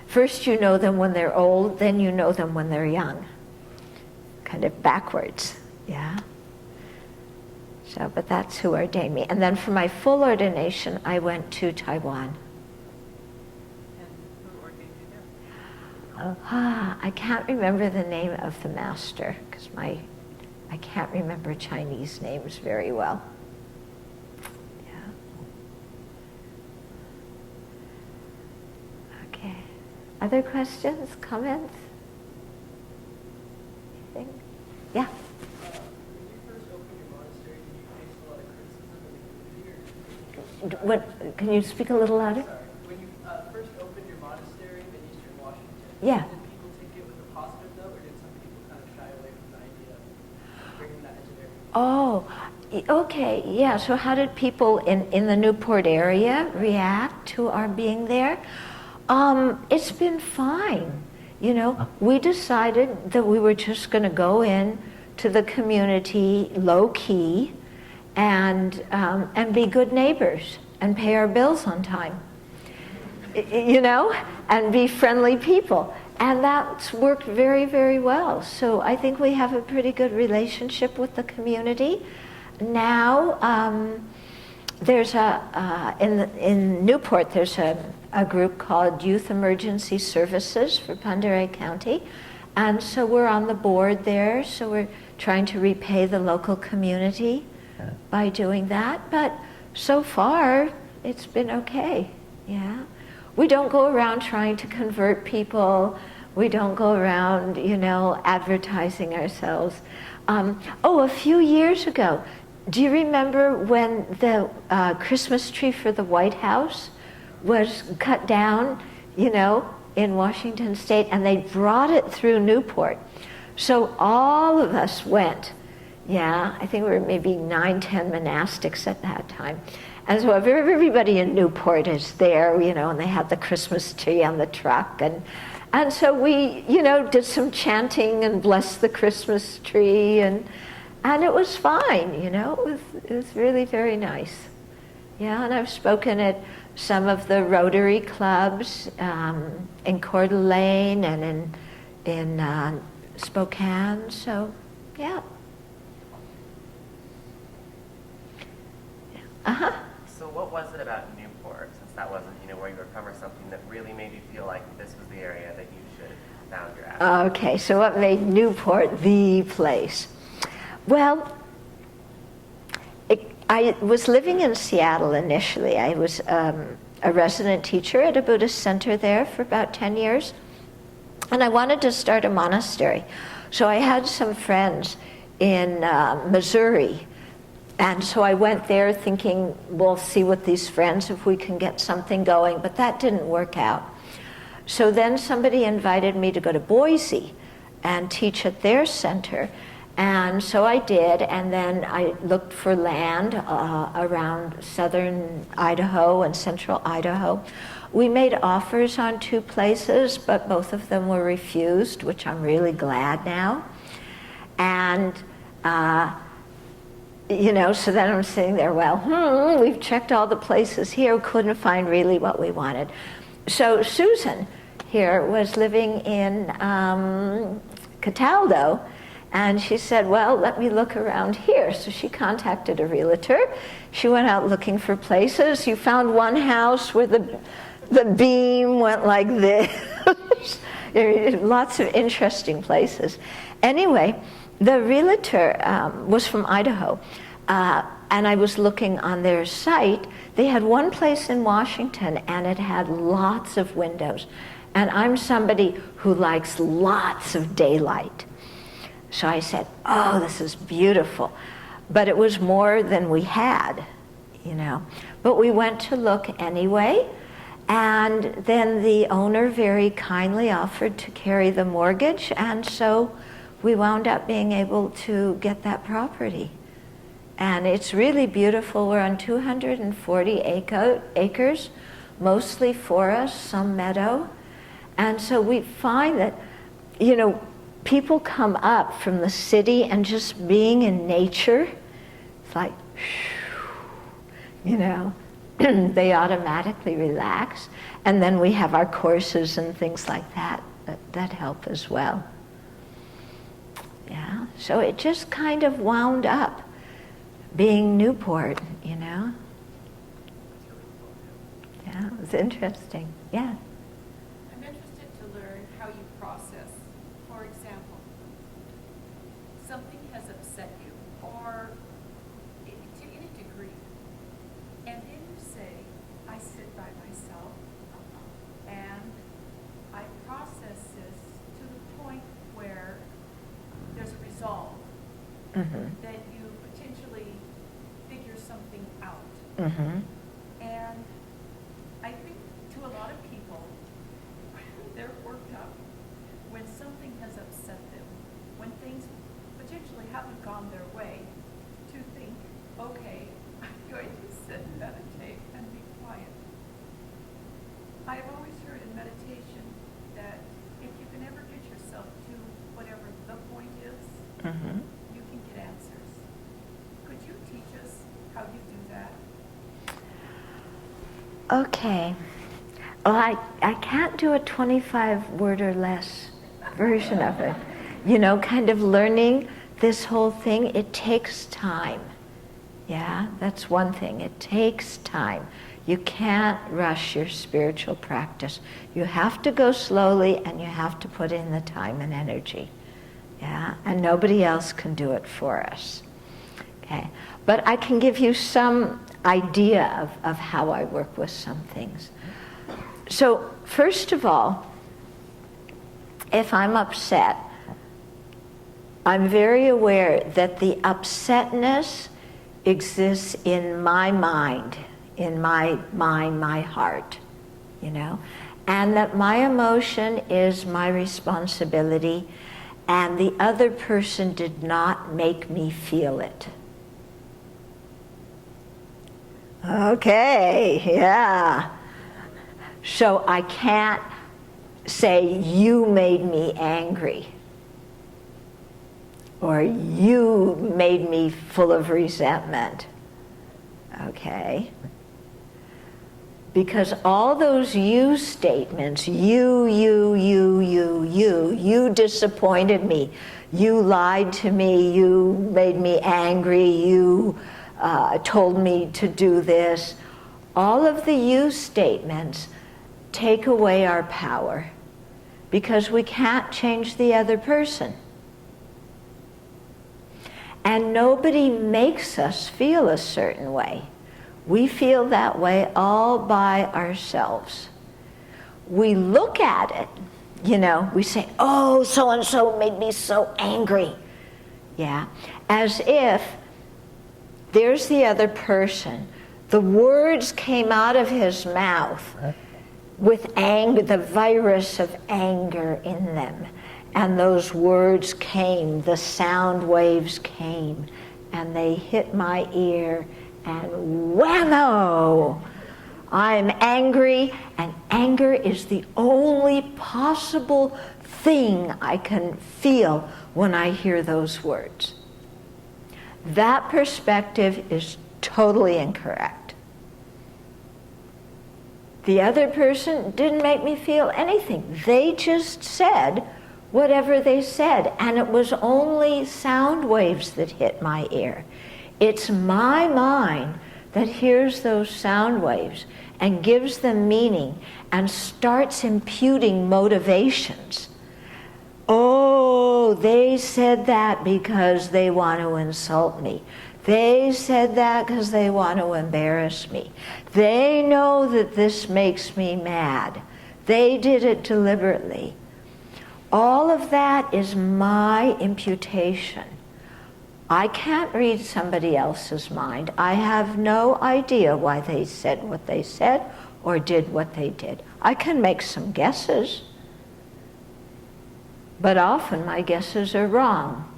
First you know them when they're old, then you know them when they're young. Kind of backwards, yeah? So, but that's who ordained me. And then for my full ordination, I went to Taiwan. And who ordained you there? I can't remember the name of the master, because I can't remember Chinese names very well. Other questions, comments? Anything? Yeah? When you first opened your monastery, did you face a lot of criticism in the community? What? Can you speak a little louder? Sorry. When you first opened your monastery in Eastern Washington, Yeah. did people take it with a positive note, or did some people kind of shy away from the idea of bringing that into their community? Oh, okay, yeah. So how did people in the Newport area react to our being there? It's been fine. You know, we decided that we were just going to go in to the community low key and be good neighbors and pay our bills on time. You know, and be friendly people. And that's worked very, very well. So I think we have a pretty good relationship with the community. Now, there's in Newport, there's a group called Youth Emergency Services for Pend Oreille County. And so we're on the board there. So we're trying to repay the local community by doing that. But so far, it's been okay, yeah. We don't go around trying to convert people. We don't go around, you know, advertising ourselves. A few years ago, do you remember when the Christmas tree for the White House was cut down, you know, in Washington State, and they brought it through Newport? So all of us went. Yeah, I think we were maybe 9, 10 monastics at that time. And so everybody in Newport is there, you know, and they had the Christmas tree on the truck. And so we, you know, did some chanting and blessed the Christmas tree, and it was fine, you know, it was really very nice. Yeah, and I've spoken at some of the Rotary clubs in Coeur d'Alene and in Spokane, so yeah. Uh-huh. So what was it about Newport, since that wasn't, you know, where you were from, or something that really made you feel like this was the area that you should found your Abbey? Okay, so what made Newport the place? Well, I was living in Seattle initially. I was a resident teacher at a Buddhist center there for about 10 years. And I wanted to start a monastery. So I had some friends in Missouri. And so I went there thinking, we'll see with these friends if we can get something going. But that didn't work out. So then somebody invited me to go to Boise and teach at their center. And so I did, and then I looked for land around southern Idaho and central Idaho. We made offers on 2 places, but both of them were refused, which I'm really glad now. And, you know, so then I'm sitting there, well, we've checked all the places here, couldn't find really what we wanted. So Susan here was living in Cataldo, and she said, well, let me look around here. So she contacted a realtor. She went out looking for places. You found one house where the beam went like this. Lots of interesting places. Anyway, the realtor was from Idaho, and I was looking on their site. They had one place in Washington, and it had lots of windows. And I'm somebody who likes lots of daylight. So I said, oh, this is beautiful. But it was more than we had, you know. But we went to look anyway. And then the owner very kindly offered to carry the mortgage. And so we wound up being able to get that property. And it's really beautiful. We're on 240 acres, mostly forest, some meadow. And so we find that, you know, people come up from the city and just being in nature, it's like, you know, they automatically relax. And then we have our courses and things like that help as well. Yeah, so it just kind of wound up being Newport, you know. Yeah, it was interesting, yeah. I'm interested to learn how you process. For example, something has upset you, or in a degree, and then you say, I sit by myself, and I process this to the point where there's a resolve, that you potentially figure something out. Okay. Well, I can't do a 25 word or less version of it. You know, kind of learning this whole thing, it takes time. Yeah, that's one thing. It takes time. You can't rush your spiritual practice. You have to go slowly and you have to put in the time and energy. Yeah, and nobody else can do it for us. Okay, but I can give you some idea of how I work with some things. So, first of all, if I'm upset, I'm very aware that the upsetness exists in my mind, my heart, you know, and that my emotion is my responsibility, and the other person did not make me feel it. Okay, yeah. So I can't say, you made me angry, or you made me full of resentment. Okay? Because all those you statements, you disappointed me, you lied to me, you made me angry, you told me to do this, all of the you statements take away our power because we can't change the other person. And nobody makes us feel a certain way. We feel that way all by ourselves. We look at it, you know, we say, oh, so-and-so made me so angry. Yeah, as if there's the other person. The words came out of his mouth with anger, the virus of anger in them. And those words came, the sound waves came, and they hit my ear, and whammo! I'm angry, and anger is the only possible thing I can feel when I hear those words. That perspective is totally incorrect. The other person didn't make me feel anything. They just said whatever they said, and it was only sound waves that hit my ear. It's my mind that hears those sound waves and gives them meaning and starts imputing motivations. Oh, they said that because they want to insult me. They said that because they want to embarrass me. They know that this makes me mad. They did it deliberately. All of that is my imputation. I can't read somebody else's mind. I have no idea why they said what they said or did what they did. I can make some guesses, but often my guesses are wrong.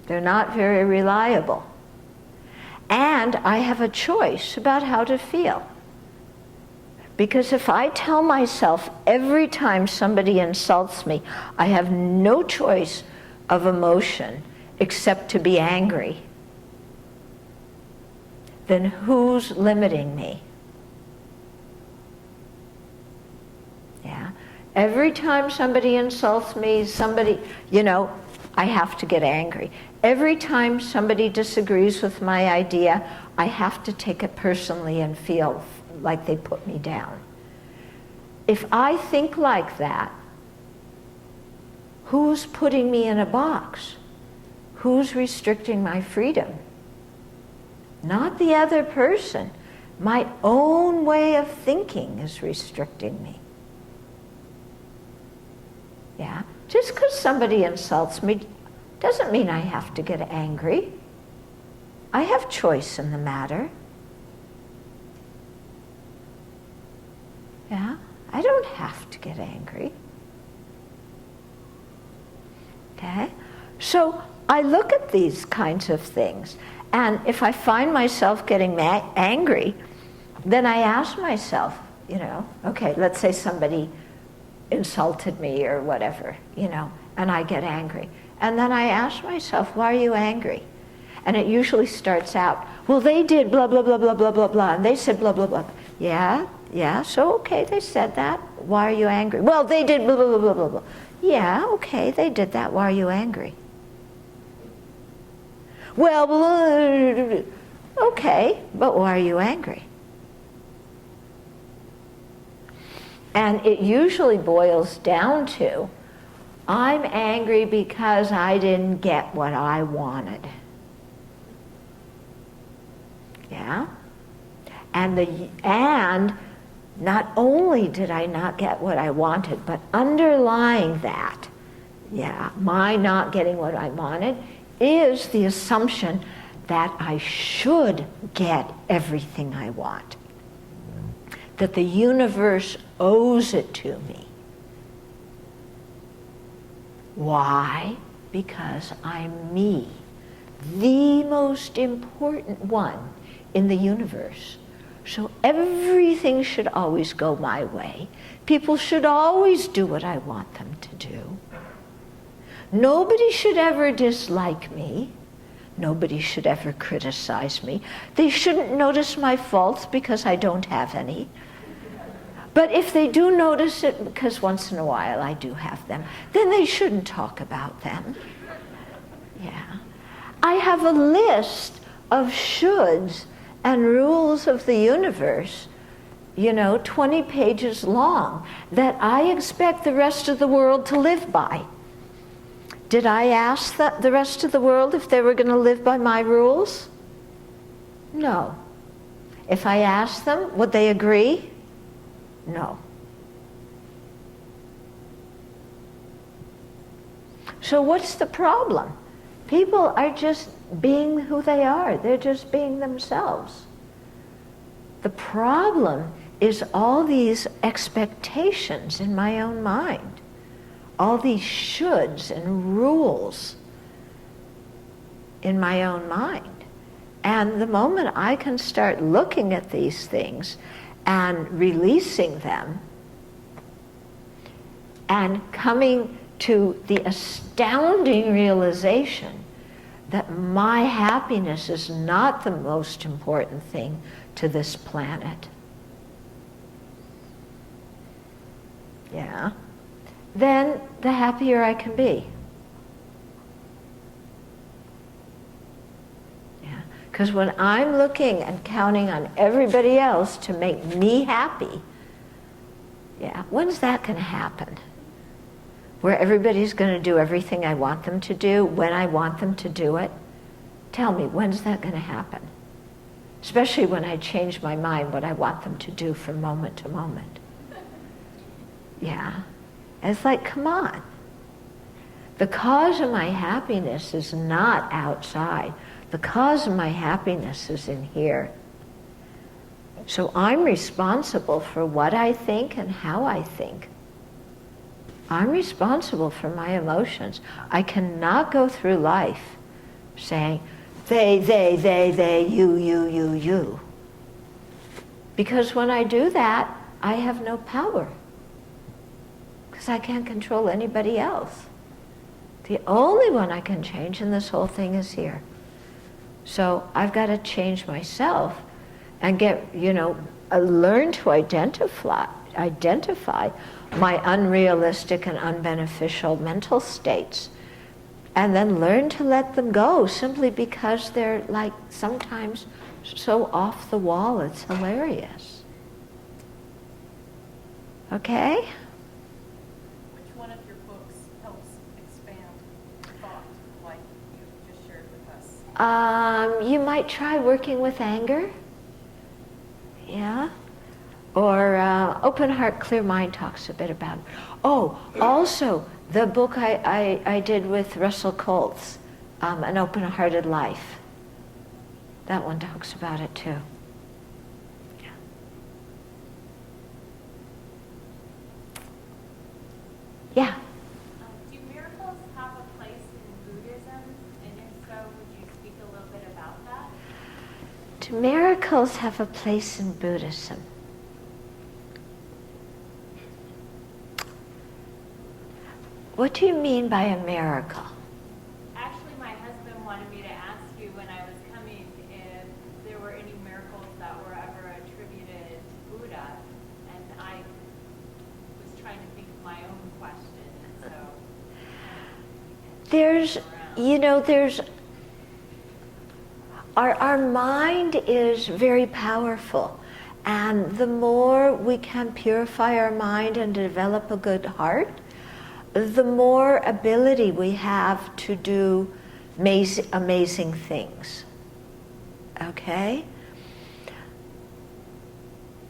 They're not very reliable. And I have a choice about how to feel. Because if I tell myself every time somebody insults me, I have no choice of emotion except to be angry, then who's limiting me? Yeah. Every time somebody insults me, I have to get angry. Every time somebody disagrees with my idea, I have to take it personally and feel like they put me down. If I think like that, who's putting me in a box? Who's restricting my freedom? Not the other person. My own way of thinking is restricting me. Yeah? Just because somebody insults me doesn't mean I have to get angry. I have choice in the matter. Yeah? I don't have to get angry. Okay? So I look at these kinds of things, and if I find myself getting angry, then I ask myself, okay, let's say somebody insulted me or whatever, and I get angry. And then I ask myself, why are you angry? And it usually starts out, well, they did blah, blah, blah, blah, blah, blah, blah, and they said blah, blah, blah. Yeah, so okay, they said that. Why are you angry? Well, they did blah, blah, blah, blah, blah, blah. Yeah, okay, they did that. Why are you angry? Well, okay, but why are you angry? And it usually boils down to, I'm angry because I didn't get what I wanted. Yeah? And not only did I not get what I wanted, but underlying that, my not getting what I wanted is the assumption that I should get everything I want. That the universe owes it to me. Why? Because I'm me, the most important one in the universe. So everything should always go my way. People should always do what I want them to do. Nobody should ever dislike me. Nobody should ever criticize me. They shouldn't notice my faults because I don't have any. But if they do notice it, because once in a while I do have them, then they shouldn't talk about them. Yeah. I have a list of shoulds and rules of the universe, 20 pages long, that I expect the rest of the world to live by. Did I ask the rest of the world if they were going to live by my rules? No. If I asked them, would they agree? No. So what's the problem? People are just being who they are. They're just being themselves. The problem is all these expectations in my own mind, all these shoulds and rules in my own mind. And the moment I can start looking at these things and releasing them and coming to the astounding realization that my happiness is not the most important thing to this planet. Yeah. Then the happier I can be. Yeah. Because when I'm looking and counting on everybody else to make me happy, when's that going to happen? Where everybody's going to do everything I want them to do, when I want them to do it? Tell me, when's that going to happen? Especially when I change my mind what I want them to do from moment to moment. Yeah. And it's like, come on. The cause of my happiness is not outside. The cause of my happiness is in here. So I'm responsible for what I think and how I think. I'm responsible for my emotions. I cannot go through life saying, they, you. Because when I do that, I have no power. Because I can't control anybody else. The only one I can change in this whole thing is here. So I've got to change myself and learn to identify my unrealistic and unbeneficial mental states, and then learn to let them go simply because they're like sometimes so off the wall it's hilarious. Okay? Which one of your books helps expand thought like you just shared with us? You might try Working with Anger. Yeah. Or Open Heart, Clear Mind talks a bit about it. Oh, also the book I did with Russell Colts, An Open-Hearted Life. That one talks about it too. Yeah. Yeah. Do miracles have a place in Buddhism? And if so, would you speak a little bit about that? Do miracles have a place in Buddhism? What do you mean by a miracle? Actually, my husband wanted me to ask you when I There's, you know, there's, our mind is very powerful. And the more we can purify our mind and develop a good heart, the more ability we have to do amazing things. Okay?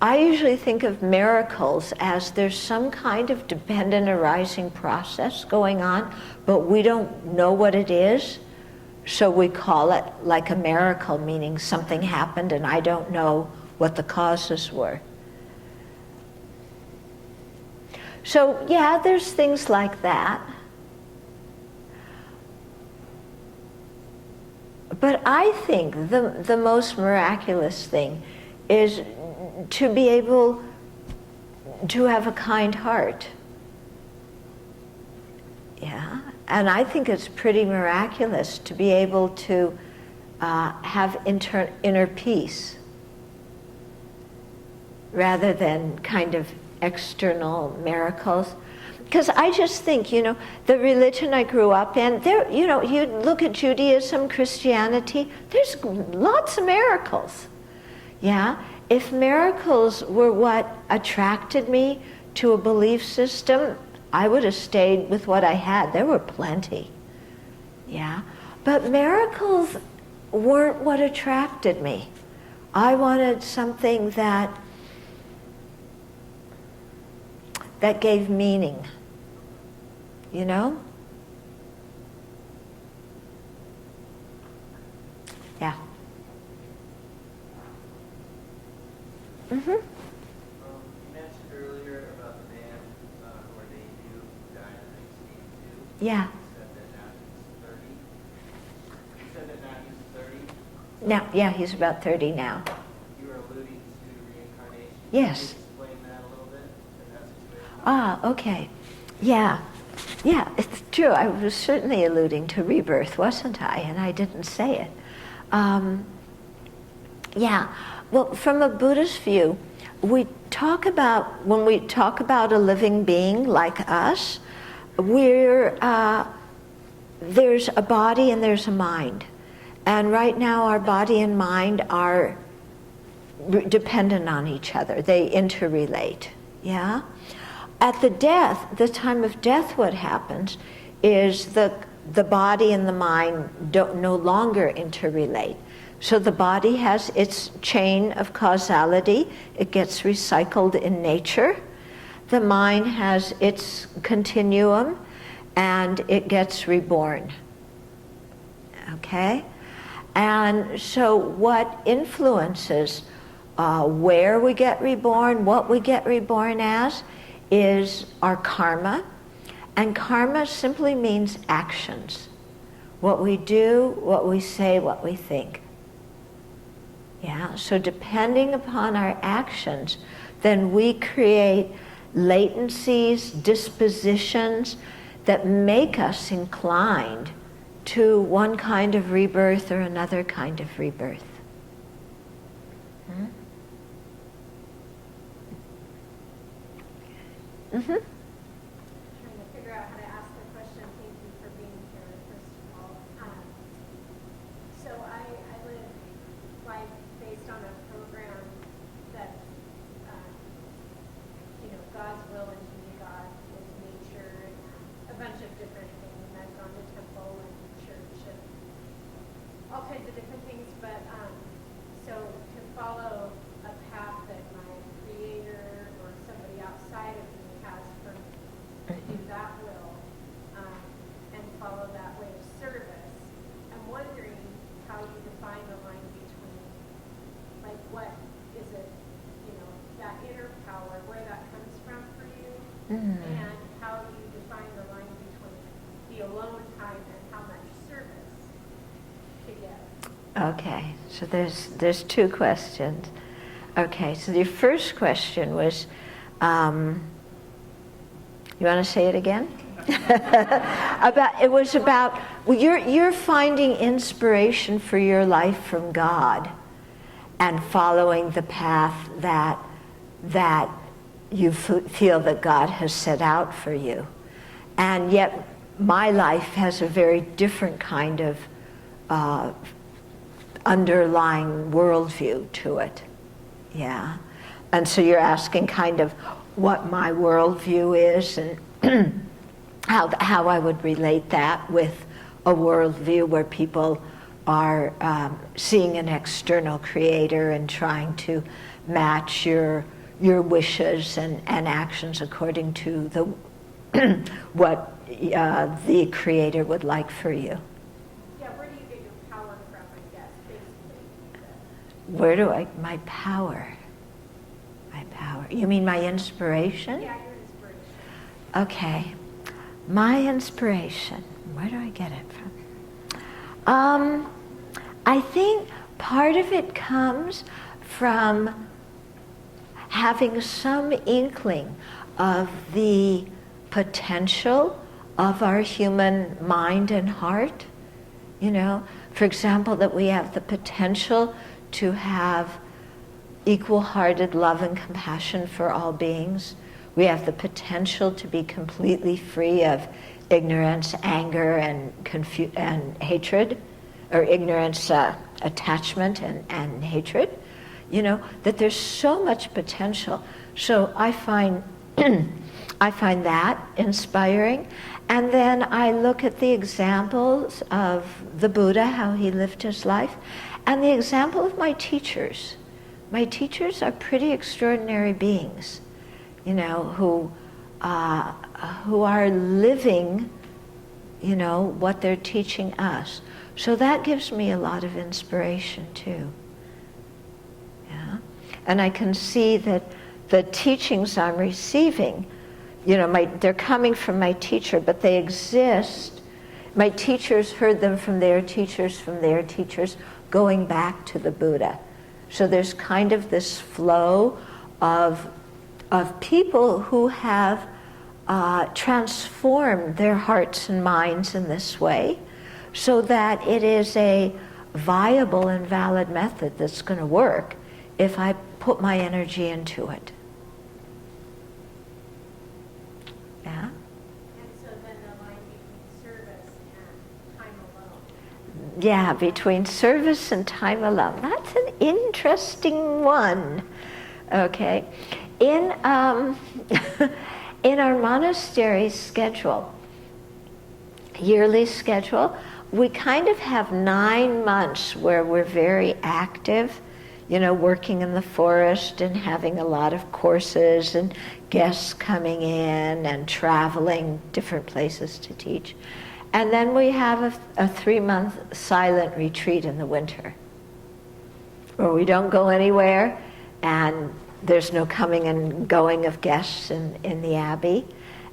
I usually think of miracles as there's some kind of dependent arising process going on, but we don't know what it is, so we call it like a miracle, meaning something happened and I don't know what the causes were. So yeah, there's things like that. But I think the most miraculous thing is to be able to have a kind heart. Yeah, and I think it's pretty miraculous to be able to have inner peace rather than kind of external miracles. Because I just think, you know, the religion I grew up in, there, you know, you look at Judaism, Christianity, there's lots of miracles. Yeah? If miracles were what attracted me to a belief system, I would have stayed with what I had. There were plenty. Yeah? But miracles weren't what attracted me. I wanted something that gave meaning. You know? Yeah. Mm-hmm. You mentioned earlier about the man who ordained you, who died in 1982. Yeah. You said that now he's 30. You said that now he's 30. Now, yeah, he's about 30 now. You were alluding to reincarnation. Yes. Can you explain that a little bit? In that situation? Ah, okay. Yeah. Yeah, it's true. I was certainly alluding to rebirth, wasn't I? And I didn't say it. Yeah. Well, from a Buddhist view, when we talk about a living being like us, there's a body and there's a mind. And right now our body and mind are dependent on each other. They interrelate. Yeah? At the time of death, what happens is the body and the mind no longer interrelate. So the body has its chain of causality. It gets recycled in nature. The mind has its continuum, and it gets reborn. Okay? And so what influences where we get reborn, what we get reborn as, is our karma. And karma simply means actions. What we do, what we say, what we think. Yeah, so depending upon our actions, then we create latencies, dispositions that make us inclined to one kind of rebirth or another kind of rebirth. Mm-hmm. Trying to figure out how to ask the question. Thank you for being here, first of all. So I live life based on a program that, God's will and to be God with nature and a bunch of different things. I've gone to temple and church and all kinds of different things. But so to follow a path that my creator or somebody outside of me has for me to do that will and follow that way of service. I'm wondering how you define the line between, like, what is it, that inner power, where that comes from for you, and how you define the line between the alone time and how much service to give. Okay, so there's two questions. Okay, so your first question was, you want to say it again? You're finding inspiration for your life from God and following the path that you feel that God has set out for you. And yet my life has a very different kind of underlying worldview to it. Yeah. And so you're asking kind of what my worldview is and how I would relate that with a worldview where people are seeing an external creator and trying to match your wishes and actions according to the what the creator would like for you. Yeah, where do you get your power from, I guess, basically? Where do my power? You mean my inspiration? Yeah, your inspiration. Okay. My inspiration, where do I get it from? I think part of it comes from having some inkling of the potential of our human mind and heart. You know, for example, that we have the potential to have equal-hearted love and compassion for all beings. We have the potential to be completely free of ignorance, anger, and hatred, or ignorance, attachment, and hatred. You know, that there's so much potential. So I find that inspiring. And then I look at the examples of the Buddha, how he lived his life, and the example of my teachers. My teachers are pretty extraordinary beings, you know, who are living, you know, what they're teaching us. So that gives me a lot of inspiration too. Yeah, and I can see that the teachings I'm receiving, you know, they're coming from my teacher, but they exist. My teachers heard them from their teachers, going back to the Buddha. So there's kind of this flow of people who have transformed their hearts and minds in this way, so that it is a viable and valid method that's going to work if I put my energy into it. Yeah? And so then the line between service and time alone. Yeah, between service and time alone. That's an interesting one. Okay. In in our monastery schedule, yearly schedule, we kind of have 9 months where we're very active, you know, working in the forest and having a lot of courses and guests coming in and traveling different places to teach. And then we have a 3-month silent retreat in the winter, where we don't go anywhere and there's no coming and going of guests in the Abbey.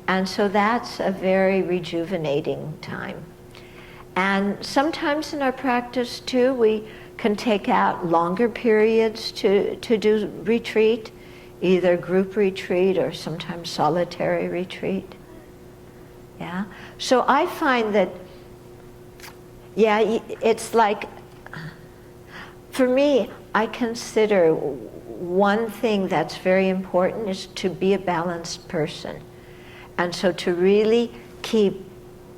And so that's a very rejuvenating time. And sometimes in our practice too, we can take out longer periods to do retreat, either group retreat or sometimes solitary retreat. Yeah. So I find that, yeah, it's like, for me, I consider one thing that's very important is to be a balanced person. And so to really keep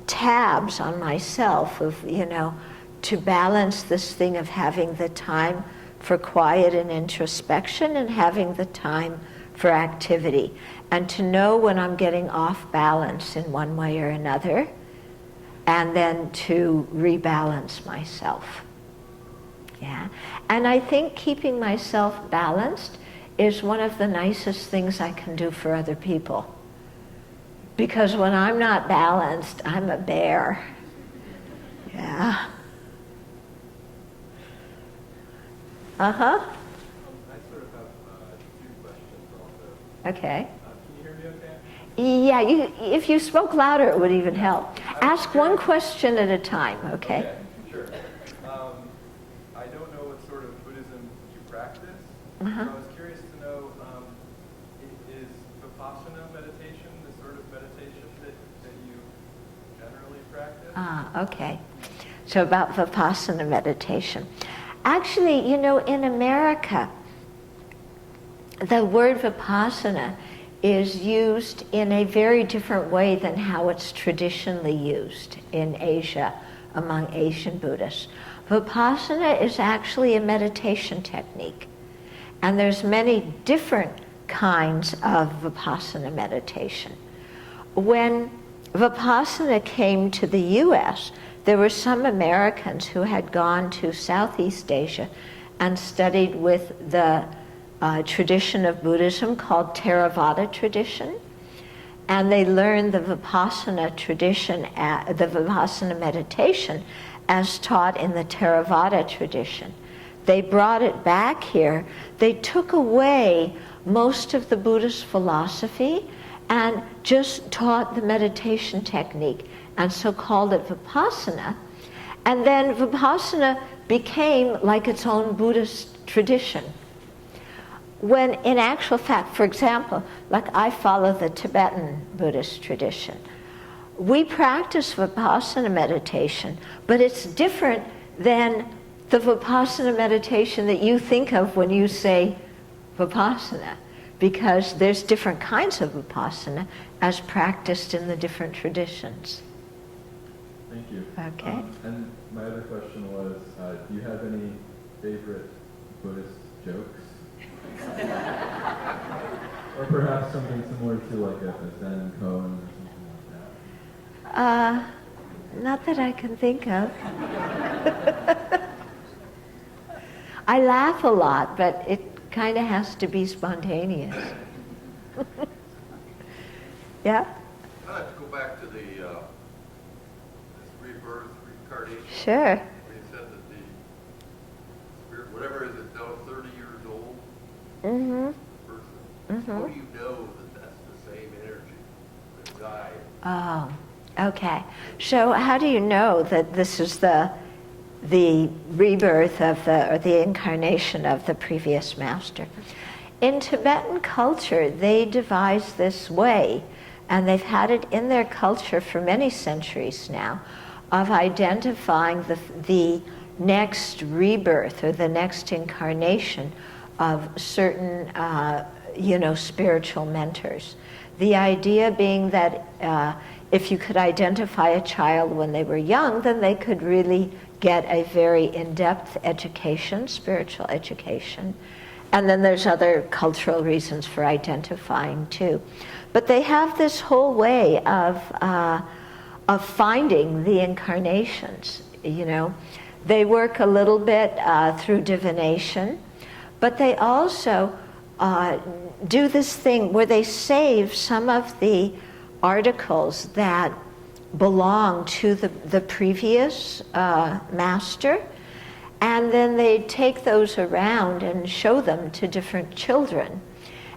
tabs on myself of, you know, to balance this thing of having the time for quiet and introspection and having the time for activity, and to know when I'm getting off balance in one way or another, and then to rebalance myself. Yeah, and I think keeping myself balanced is one of the nicest things I can do for other people. Because when I'm not balanced, I'm a bear. Yeah. Uh-huh. I sort of have 2 questions also. Okay. Can you hear me okay? Yeah, if you spoke louder, it would even help. Ask one question at a time, okay? Sure. I don't know what sort of Buddhism you practice. Uh-huh. So I was curious to know, is Vipassana meditation the sort of meditation that you generally practice? Ah, okay. So about Vipassana meditation. Actually, you know, in America, the word Vipassana is used in a very different way than how it's traditionally used in Asia among Asian Buddhists. Vipassana is actually a meditation technique, and there's many different kinds of Vipassana meditation. When Vipassana came to the US, there were some Americans who had gone to Southeast Asia and studied with the tradition of Buddhism called Theravada tradition, and they learned the Vipassana tradition, the Vipassana meditation as taught in the Theravada tradition. They brought it back here. They took away most of the Buddhist philosophy and just taught the meditation technique, and so called it Vipassana. And then Vipassana became like its own Buddhist tradition. When in actual fact, for example, like I follow the Tibetan Buddhist tradition, we practice Vipassana meditation, but it's different than the Vipassana meditation that you think of when you say Vipassana, because there's different kinds of Vipassana as practiced in the different traditions. Thank you. Okay. And my other question was, do you have any favorite Buddhist jokes? Or perhaps something similar to like a Zen koan or something like that? Not that I can think of. I laugh a lot, but it kind of has to be spontaneous. Yeah? I'd like to go back to the this rebirth, reincarnation. Sure. Where you said that the spirit, whatever is it now, 30 years old Mm-hmm. person. How do you know that that's the same energy that died? Oh, okay. So how do you know that this is the rebirth of or the incarnation of the previous master? In Tibetan culture, they devised this way, and they've had it in their culture for many centuries now, of identifying the next rebirth or the next incarnation of certain, spiritual mentors. The idea being that if you could identify a child when they were young, then they could really get a very in-depth education, spiritual education. And then there's other cultural reasons for identifying too. But they have this whole way of finding the incarnations, They work a little bit through divination, but they also do this thing where they save some of the articles that belong to the previous master, and then they take those around and show them to different children,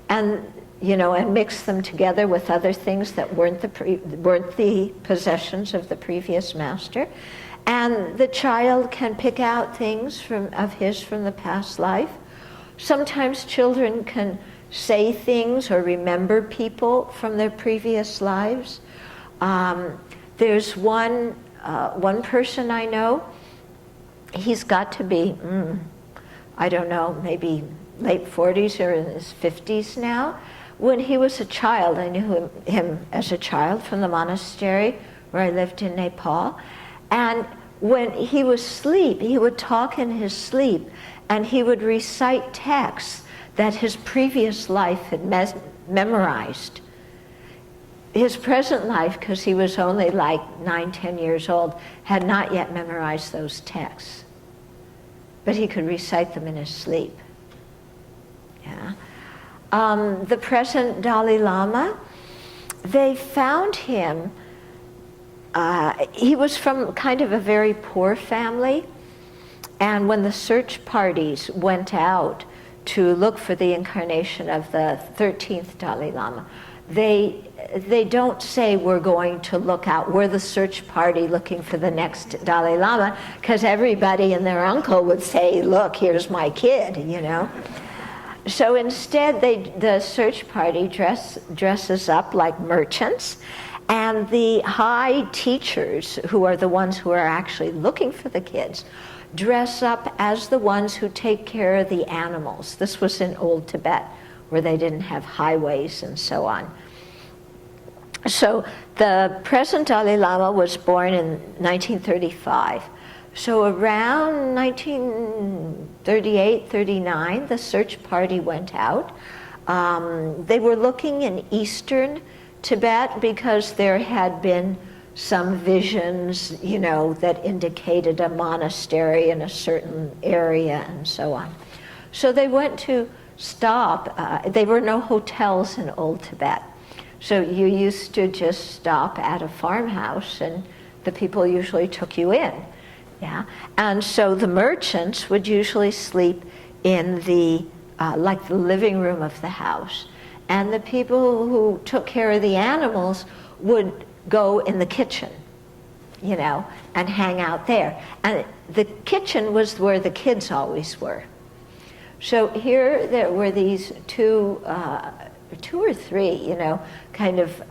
and mix them together with other things that weren't the possessions of the previous master, and the child can pick out things from the past life. Sometimes children can say things or remember people from their previous lives. There's one person I know. He's got to be, I don't know, maybe late 40s or in his 50s now. When he was a child, I knew him as a child from the monastery where I lived in Nepal. And when he was asleep, he would talk in his sleep, and he would recite texts that his previous life had memorized. His present life, because he was only like 9-10 years old, had not yet memorized those texts. But he could recite them in his sleep. Yeah. The present Dalai Lama, they found him, he was from kind of a very poor family, and when the search parties went out to look for the incarnation of the 13th Dalai Lama, they don't say we're going to look out, we're the search party looking for the next Dalai Lama, because everybody and their uncle would say, look, here's my kid, So instead, the search party dresses up like merchants, and the high teachers, who are the ones who are actually looking for the kids, dress up as the ones who take care of the animals. This was in old Tibet, where they didn't have highways and so on. So the present Dalai Lama was born in 1935. So around 1938, 39, the search party went out. They were looking in eastern Tibet because there had been some visions, you know, that indicated a monastery in a certain area and so on. So they went to stop. There were no hotels in Old Tibet. So you used to just stop at a farmhouse and the people usually took you in. Yeah, and so the merchants would usually sleep in the like the living room of the house, and the people who took care of the animals would go in the kitchen, you know, and hang out there. And the kitchen was where the kids always were. So here there were these two or three, you know, kind of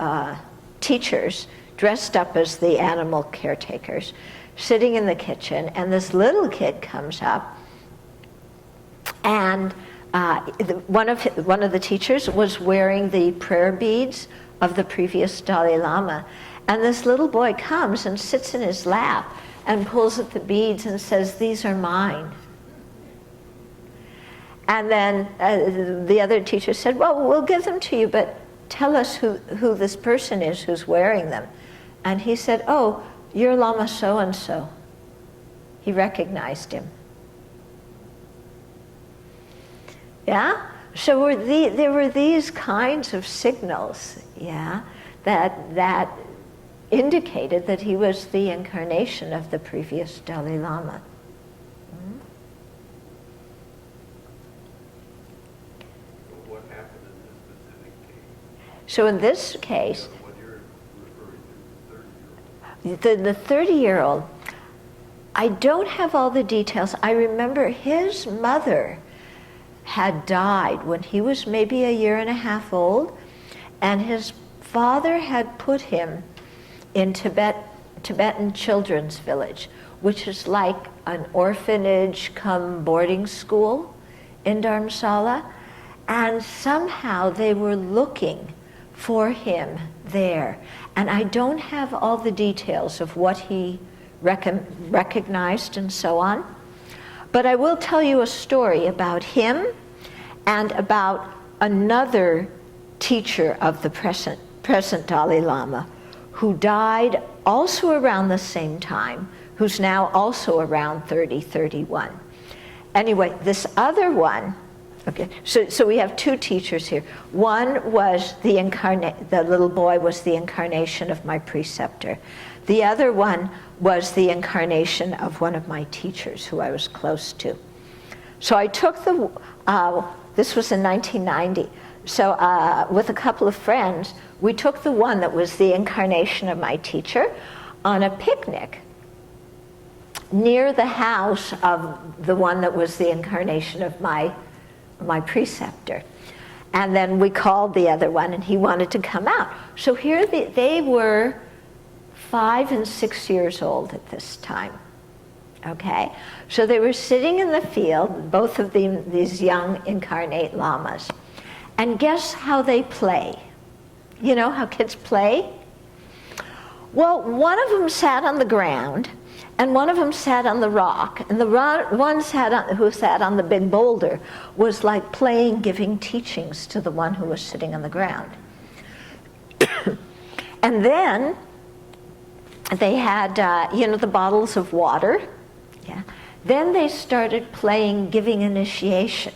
teachers dressed up as the animal caretakers, sitting in the kitchen, and this little kid comes up, and one of the teachers was wearing the prayer beads of the previous Dalai Lama, and this little boy comes and sits in his lap and pulls at the beads and says, "These are mine." And then the other teacher said, "Well, we'll give them to you, but tell us who this person is who's wearing them." And he said, "Oh, you're Lama so-and-so." He recognized him. Yeah? So there were these kinds of signals, yeah, that indicated that he was the incarnation of the previous Dalai Lama. What happened in this specific case? So in this case, What you're referring to, the 30-year-old. the 30-year-old, I don't have all the details. I remember his mother had died when he was maybe a year and a half old, and his father had put him in Tibetan Children's Village, which is like an orphanage come boarding school in Dharamsala, and somehow they were looking for him there. And I don't have all the details of what he recognized and so on, but I will tell you a story about him and about another teacher of the present Dalai Lama who died also around the same time, who's now also around 30, 31. Anyway, this other one, okay, so we have two teachers here. One was the little boy was the incarnation of my preceptor. The other one was the incarnation of one of my teachers who I was close to. So I took this was in 1990, so with a couple of friends, we took the one that was the incarnation of my teacher on a picnic near the house of the one that was the incarnation of my preceptor. And then we called the other one, and he wanted to come out. So here they were 5 and 6 years old at this time. Okay, so they were sitting in the field, both of these young incarnate lamas, and guess how they play? You know how kids play? Well, one of them sat on the ground, and one of them sat on the rock, and the one who sat on the big boulder was like playing, giving teachings to the one who was sitting on the ground. And then they had, the bottles of water. Yeah. Then they started playing giving initiation,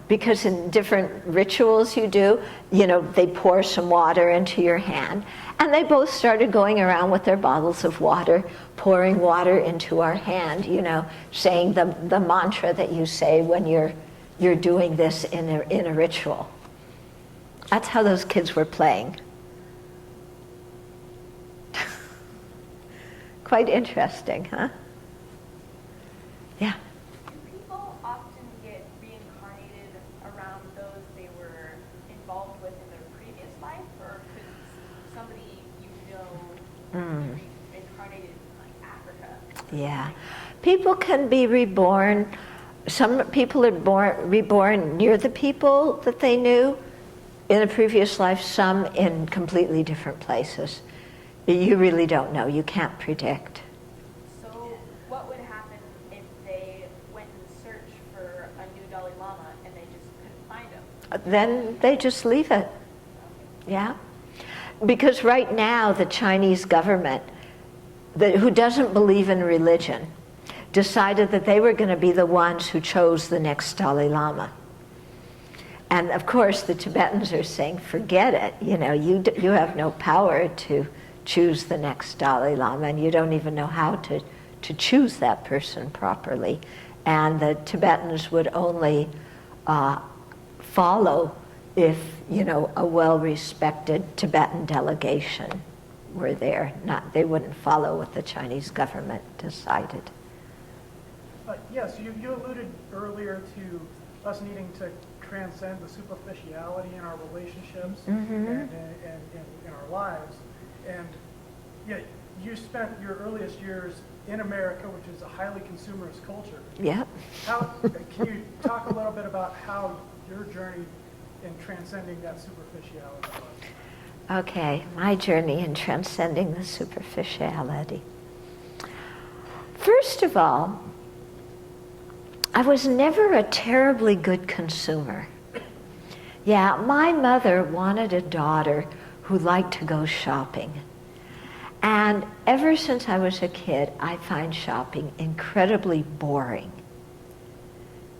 because in different rituals you do, they pour some water into your hand, and they both started going around with their bottles of water, pouring water into our hand, saying the mantra that you say when you're doing this in a ritual. That's how those kids were playing. Quite interesting, huh? Yeah. Do people often get reincarnated around those they were involved with in their previous life, or could somebody be reincarnated in like Africa? Yeah. People can be reborn some people are reborn near the people that they knew in a previous life, some in completely different places. You really don't know. You can't predict. So what would happen if they went and searched for a new Dalai Lama and they just couldn't find him? Then they just leave it. Yeah. Because right now the Chinese government, who doesn't believe in religion, decided that they were going to be the ones who chose the next Dalai Lama. And of course the Tibetans are saying, forget it, you have no power to choose the next Dalai Lama, and you don't even know how to choose that person properly. And the Tibetans would only follow if, a well-respected Tibetan delegation were there. They wouldn't follow what the Chinese government decided. Yes, you alluded earlier to us needing to transcend the superficiality in our relationships and in our lives. And yet you spent your earliest years in America, which is a highly consumerist culture. Yep. Can you talk a little bit about how your journey in transcending that superficiality was? Okay, my journey in transcending the superficiality. First of all, I was never a terribly good consumer. Yeah, my mother wanted a daughter who liked to go shopping. And ever since I was a kid, I find shopping incredibly boring.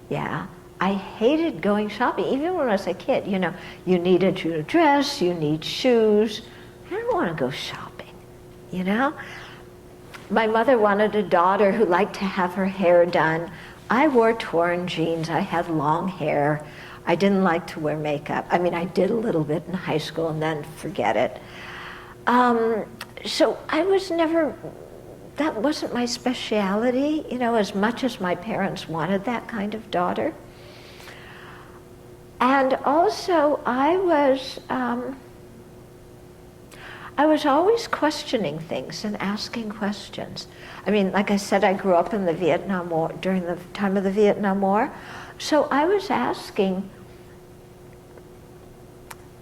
Yeah, I hated going shopping, even when I was a kid. You need a dress, you need shoes. I don't want to go shopping, My mother wanted a daughter who liked to have her hair done. I wore torn jeans, I had long hair. I didn't like to wear makeup. I mean, I did a little bit in high school and then forget it. So I was never, that wasn't my speciality, as much as my parents wanted that kind of daughter. And also I was always questioning things and asking questions. I mean, like I said, I grew up in the Vietnam War, during the time of the Vietnam War. So I was asking,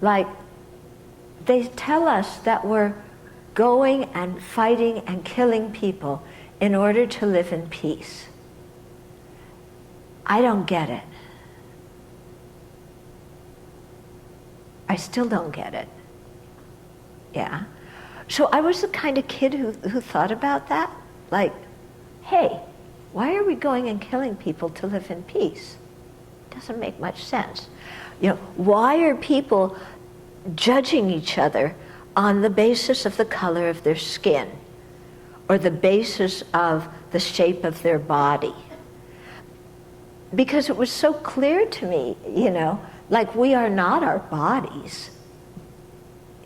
they tell us that we're going and fighting and killing people in order to live in peace. I don't get it. I still don't get it. Yeah. So I was the kind of kid who thought about that. Hey, why are we going and killing people to live in peace? Doesn't make much sense. Why are people judging each other on the basis of the color of their skin or the basis of the shape of their body? Because it was so clear to me, we are not our bodies.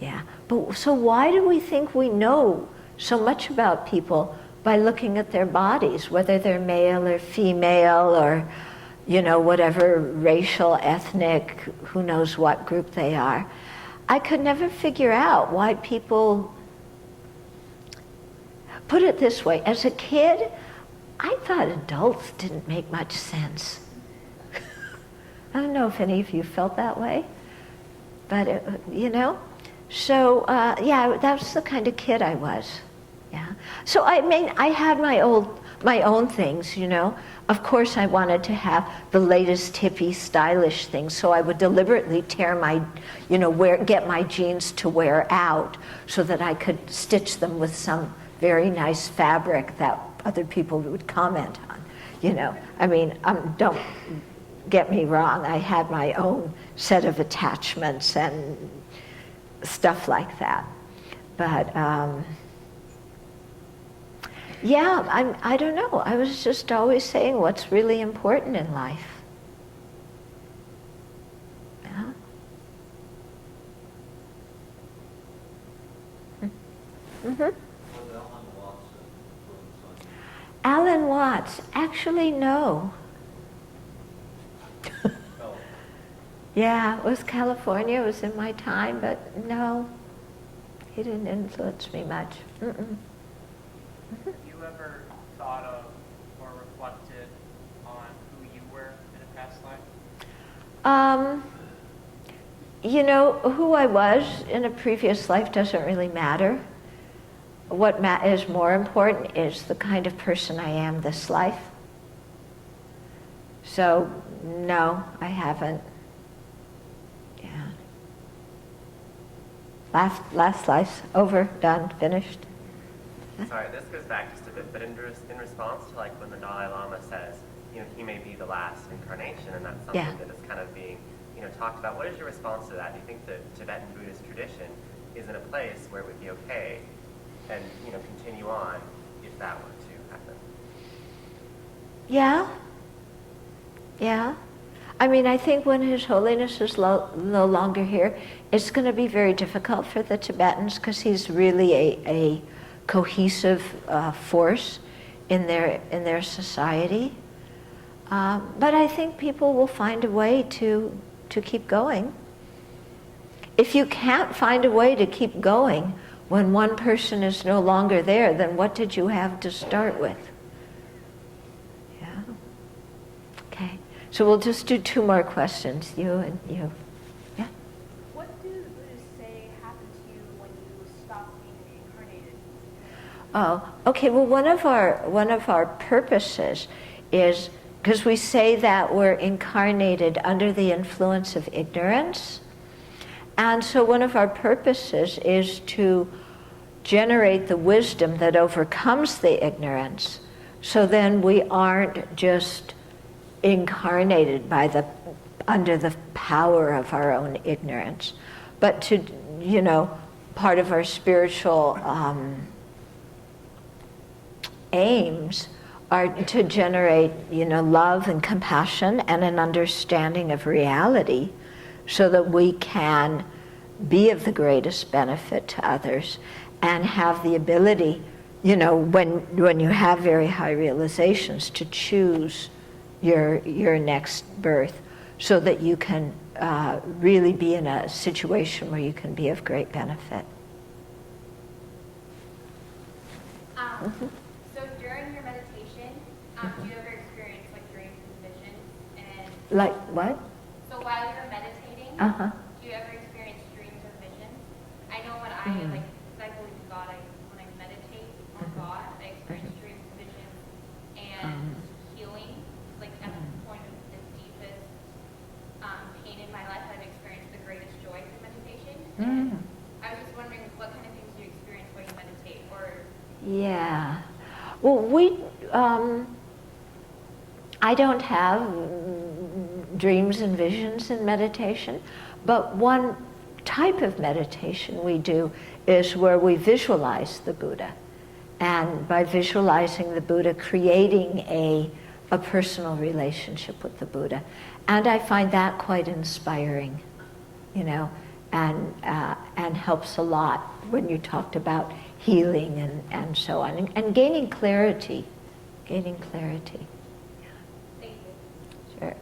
Yeah. But so why do we think we know so much about people by looking at their bodies, whether they're male or female or, whatever racial, ethnic, who knows what group they are? I could never figure out why people, put it this way, as a kid, I thought adults didn't make much sense. I don't know if any of you felt that way, but So, that's the kind of kid I was. Yeah. So I had my own things, Of course, I wanted to have the latest hippie, stylish things, so I would deliberately tear get my jeans to wear out so that I could stitch them with some very nice fabric that other people would comment on. I mean, don't get me wrong. I had my own set of attachments and stuff like that. But I don't know. I was just always saying what's really important in life. Yeah. Mm-hmm. Alan Watts, actually no. Yeah, it was California, it was in my time, but no, he didn't influence me much. Mm-mm. Have you ever thought of or reflected on who you You know, who I was in a previous life doesn't really matter. What is more important is the kind of person I am this life. So, no, I haven't. Yeah. Last life's over, done, finished. Sorry, this goes back just a bit, but in response to like when the Dalai Lama says, you know, he may be the last incarnation, and that's something Yeah. that is kind of being, you know, talked about. What is your response to that? Do you think the Tibetan Buddhist tradition is in a place where it would be okay and, you know, continue on if that were to happen? Yeah. Yeah. I mean, I think when His Holiness is no longer here, it's going to be very difficult for the Tibetans because he's really a cohesive force in their society. But I think people will find a way to keep going. If you can't find a way to keep going when one person is no longer there, then what did you have to start with? Yeah. Okay. So we'll just do 2 more questions, you and you. Yeah. What do the Buddhists say happened to you when you stopped being reincarnated? Oh, okay. Well, one of our purposes is, because we say that we're incarnated under the influence of ignorance, and so one of our purposes is to generate the wisdom that overcomes the ignorance, so then we aren't just incarnated under the power of our own ignorance, but to, you know, part of our spiritual aims are to generate, you know, love and compassion and an understanding of reality so that we can be of the greatest benefit to others and have the ability, you know, when you have very high realizations, to choose your next birth so that you can really be in a situation where you can be of great benefit. So during your meditation, do you ever experience like dreams and visions? And Like what? so while you're meditating, Uh-huh. do you ever experience dreams or visions? I know when I like, because I believe in God, when I meditate on God, I experience dreams and visions and healing. Like at the point of the deepest pain in my life, I've experienced the greatest joy through meditation. And I was just wondering what kind of things do you experience while you meditate, or Yeah. Well, I don't have dreams and visions in meditation, but one type of meditation we do is where we visualize the Buddha. And by visualizing the Buddha, creating a personal relationship with the Buddha. And I find that quite inspiring, you know, and helps a lot when you talked about healing and so on, and gaining clarity. thank you. Sure.